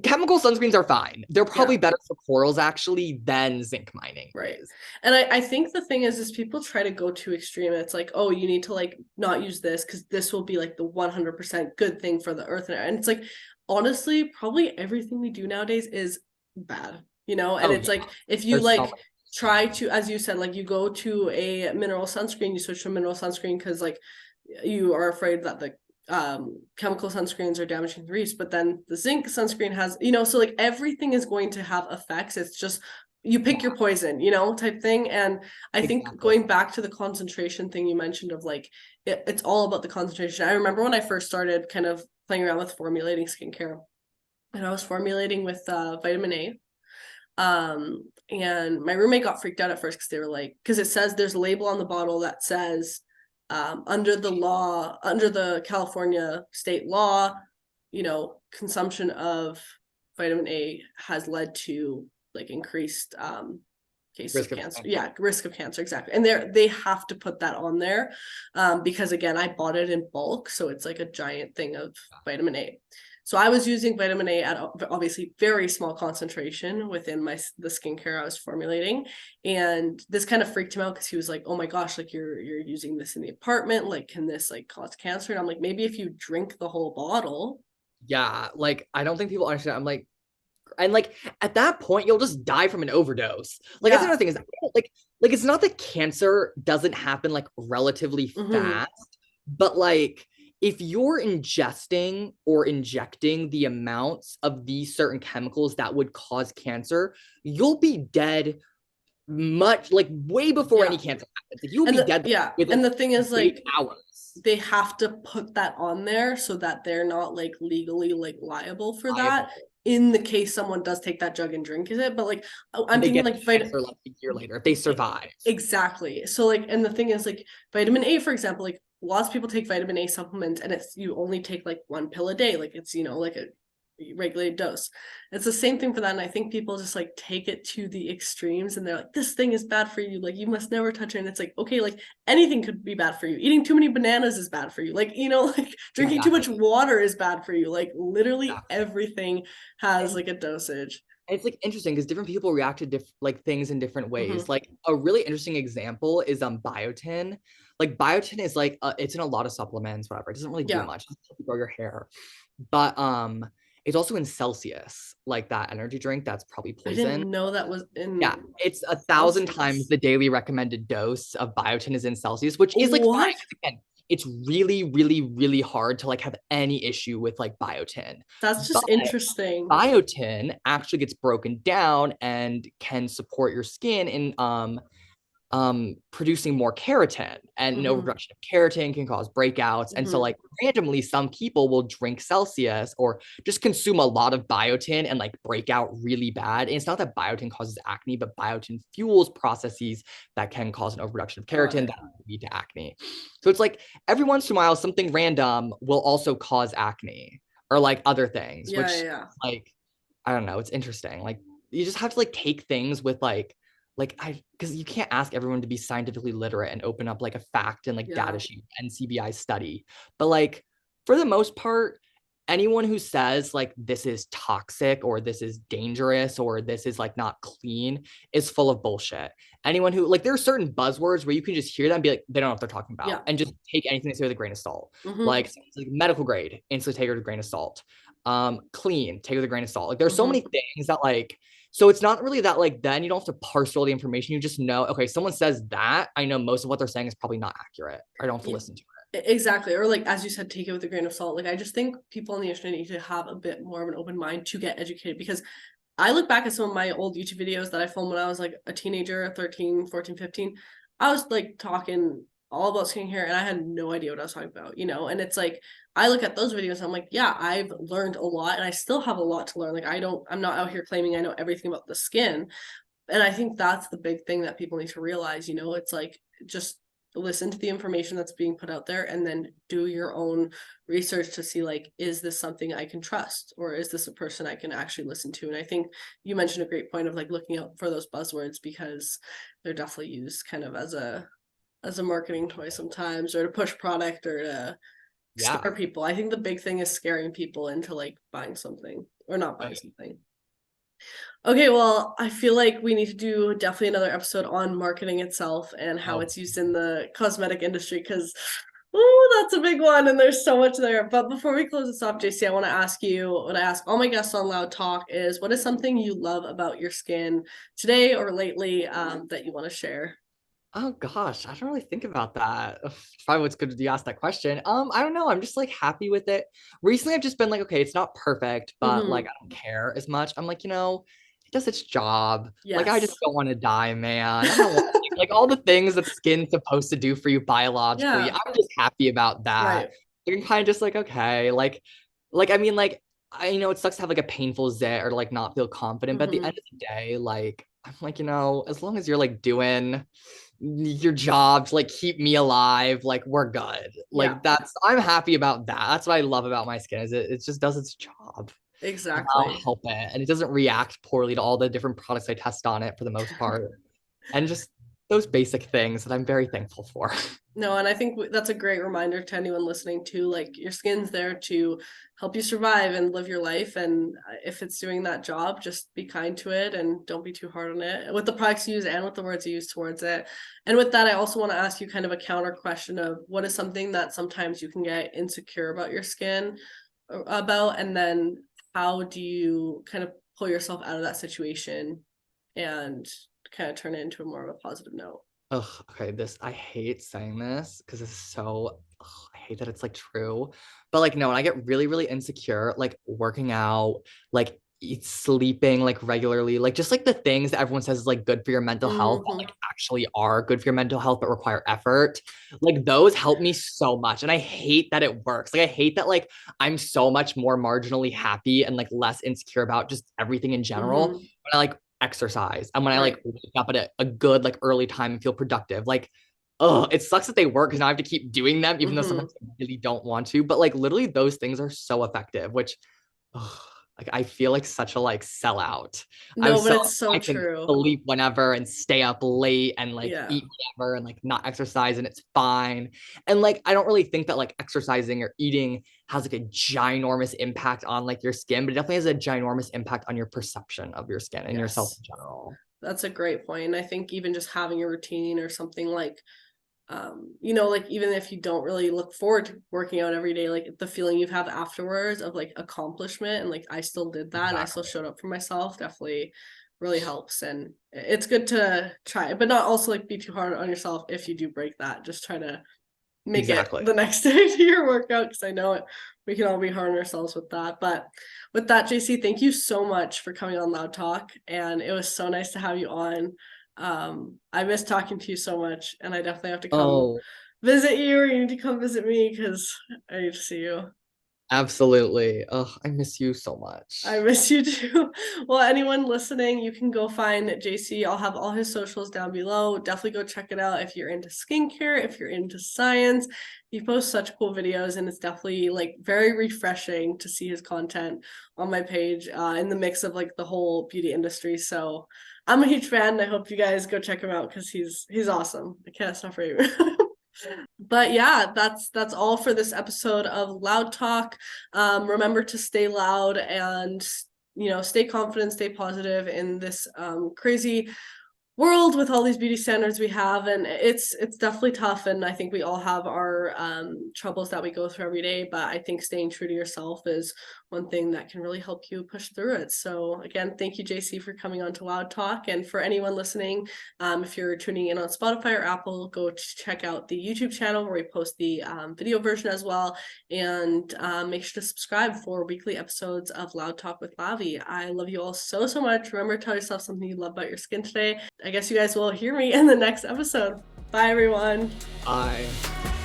chemical sunscreens are fine. They're Yeah. probably better for corals actually than zinc mining Right. is. And I think the thing is people try to go too extreme. It's like, oh, you need to like not use this because this will be like the 100% good thing for the earth. And it's like, honestly, probably everything we do nowadays is bad, you know? And Oh it's yeah, like, if you there's so like much. try to, as you said, like you go to a mineral sunscreen, you switch to a mineral sunscreen because like you are afraid that the chemical sunscreens are damaging the reefs, but then the zinc sunscreen has, you know, so like everything is going to have effects. It's just you pick your Yeah, poison, you know, type thing. And I think exactly. going back to the concentration thing you mentioned of like it's all about the concentration. I remember when I first started kind of playing around with formulating skincare, and I was formulating with vitamin A. And my roommate got freaked out at first because they were like, because it says there's a label on the bottle that says under the law, under the California state law, you know, consumption of vitamin A has led to like increased cases of Risk of cancer. cancer. Yeah, risk of cancer, exactly. And they have to put that on there because again, I bought it in bulk, so it's like a giant thing of vitamin A. So I was using vitamin A at obviously very small concentration within the skincare I was formulating, and this kind of freaked him out because he was like, "Oh my gosh, like you're using this in the apartment, like can this like cause cancer?" And I'm like, maybe if you drink the whole bottle. Yeah, like I don't think people understand. I'm like, and like at that point, you'll just die from an overdose. Like that's Yeah. another thing is like it's not that cancer doesn't happen like relatively Mm-hmm. fast, but like if you're ingesting or injecting the amounts of these certain chemicals that would cause cancer, you'll be dead much like way before any Yeah. cancer happens. Like you'll be dead Yeah. with And like the thing is 8 like hours they have to put that on there so that they're not like legally like liable for that liable. in the case someone does take that jug and drink it. But like I'm And they thinking get like cancer like a year later if they survive. exactly. So like, and the thing is like vitamin A, for example, like lots of people take vitamin A supplements and it's you only take like one pill a day. Like it's, you know, like a regulated dose. It's the same thing for that. And I think people just like take it to the extremes and they're like, this thing is bad for you. Like you must never touch it. And it's like, okay, like anything could be bad for you. Eating too many bananas is bad for you. Like, you know, like drinking too much Exactly. water is bad for you. Like literally Exactly. everything has And like a dosage. it's like interesting because different people react to like things in different ways. Mm-hmm. Like a really interesting example is biotin. Like biotin is like it's in a lot of supplements, whatever. It doesn't really do Yeah. much. It's grow your hair. But it's also in Celsius, like that energy drink that's probably I didn't poison. know that was Yeah, in it's 1,000 times Celsius. the daily recommended dose of biotin is in Celsius, which is like fine. What? Again, it's really, really, really hard to like have any issue with like biotin. That's But just interesting. biotin actually gets broken down and can support your skin in producing more keratin, and an Mm-hmm. overproduction of keratin can cause breakouts. And so Mm-hmm. like randomly some people will drink Celsius or just consume a lot of biotin and like break out really bad. And it's not that biotin causes acne, but biotin fuels processes that can cause an overproduction of Got keratin it. that lead to acne. So it's like every once in a while something random will also cause acne or like other things, Yeah, yeah, which yeah. like I don't know, it's interesting. Like you just have to like take things with like I because you can't ask everyone to be scientifically literate and open up like a fact and like Yeah. data sheet NCBI study. But like for the most part, anyone who says like this is toxic or this is dangerous or this is like not clean is full of bullshit. Anyone who like there are certain buzzwords where you can just hear them and be like, they don't know what they're talking about Yeah. and just take anything they say with a grain of salt. Mm-hmm. Like medical grade, instantly take it with a grain of salt. clean, take it with a grain of salt. Like there's so many things that like, so it's not really that like, then you don't have to parse through all the information. You just know, okay, someone says that, I know most of what they're saying is probably not accurate. I don't have to listen to it. Exactly. Or like, as you said, take it with a grain of salt. Like, I just think people on the internet need to have a bit more of an open mind to get educated, because I look back at some of my old YouTube videos that I filmed when I was like a teenager, 13, 14, 15. I was like talking all about skincare and I had no idea what I was talking about, you know? And it's like, I look at those videos and I'm like, yeah, I've learned a lot and I still have a lot to learn. Like, I'm not out here claiming I know everything about the skin. And I think that's the big thing that people need to realize, you know, it's like, just listen to the information that's being put out there and then do your own research to see, like, is this something I can trust, or is this a person I can actually listen to? And I think you mentioned a great point of like looking out for those buzzwords, because they're definitely used kind of as a marketing toy sometimes, or to push product, or to scare people. I think the big thing is scaring people into like buying something or not buying something. Okay, well, I feel like we need to do definitely another episode on marketing itself and how it's used in the cosmetic industry, because that's a big one and there's so much there. But before we close this off, JC, I want to ask you what I ask all my guests on Loud Talk is, what is something you love about your skin today or lately that you want to share? Oh gosh, I don't really think about that. Probably what's good to you ask that question. I don't know. I'm just like happy with it. Recently, I've just been like, okay, it's not perfect, but like I don't care as much. I'm like, it does its job. Like I just don't want to die, man. I don't want like all the things that skin's supposed to do for you biologically. Yeah. I'm just happy about that. Right. You can kind of just like, okay, like I mean, like I know it sucks to have like a painful zit or like not feel confident, but at the end of the day, like I'm like, as long as you're like doing your job to like keep me alive, like we're good. Like I'm happy about that. That's what I love about my skin, is it just does its job. Exactly. I'll help it, and it doesn't react poorly to all the different products I test on it for the most part. And just those basic things that I'm very thankful for. No, and I think that's a great reminder to anyone listening to, like, your skin's there to help you survive and live your life. And if it's doing that job, just be kind to it and don't be too hard on it with the products you use and with the words you use towards it. And with that, I also want to ask you kind of a counter question of, what is something that sometimes you can get insecure about your skin about, and then how do you kind of pull yourself out of that situation and kind of turn it into a more of a positive note? Ugh, okay, I hate saying this because it's so, I hate that it's like true. But like, no, when I get really, really insecure, like working out, like sleeping like regularly, like just like the things that everyone says is like good for your mental health, that like actually are good for your mental health, but require effort. Like those help me so much. And I hate that it works. Like I hate that like I'm so much more marginally happy and like less insecure about just everything in general when I like exercise and when I like wake up at a good like early time and feel productive. Like, oh, it sucks that they work because now I have to keep doing them, even though sometimes I really don't want to. But like literally those things are so effective, which like I feel like such a like sellout. No, but it's so I can true. sleep whenever and stay up late and like eat whatever and like not exercise and it's fine. And like I don't really think that like exercising or eating has like a ginormous impact on like your skin, but it definitely has a ginormous impact on your perception of your skin and yourself in general. That's a great point. I think even just having a routine or something like, you know, like even if you don't really look forward to working out every day, like the feeling you have afterwards of like accomplishment and like I still did that and I still showed up for myself, definitely really helps. And it's good to try, but not also like be too hard on yourself if you do break that. Just try to make it the next day to your workout, because I know we can all be hard on ourselves with that. But with that, JC, thank you so much for coming on Loud Talk, and it was so nice to have you on. I miss talking to you so much, and I definitely have to come visit you, or you need to come visit me because I need to see you. Absolutely. Oh, I miss you so much. I miss you too. Well, anyone listening, you can go find JC. I'll have all his socials down below. Definitely go check it out if you're into skincare, if you're into science. He posts such cool videos, and it's definitely like very refreshing to see his content on my page in the mix of like the whole beauty industry. So I'm a huge fan, and I hope you guys go check him out because he's awesome. I can't stop raving. But yeah, that's all for this episode of Loud Talk. Remember to stay loud and, you know, stay confident, stay positive in this crazy world with all these beauty standards we have, and it's definitely tough, and I think we all have our troubles that we go through every day, but I think staying true to yourself is one thing that can really help you push through it. So again, thank you, JC, for coming on to Loud Talk. And for anyone listening, if you're tuning in on Spotify or Apple, go check out the YouTube channel where we post the video version as well, and make sure to subscribe for weekly episodes of Loud Talk with Lavi. I love you all so much. Remember to tell yourself something you love about your skin today. I guess you guys will hear me in the next episode. Bye, everyone. Bye.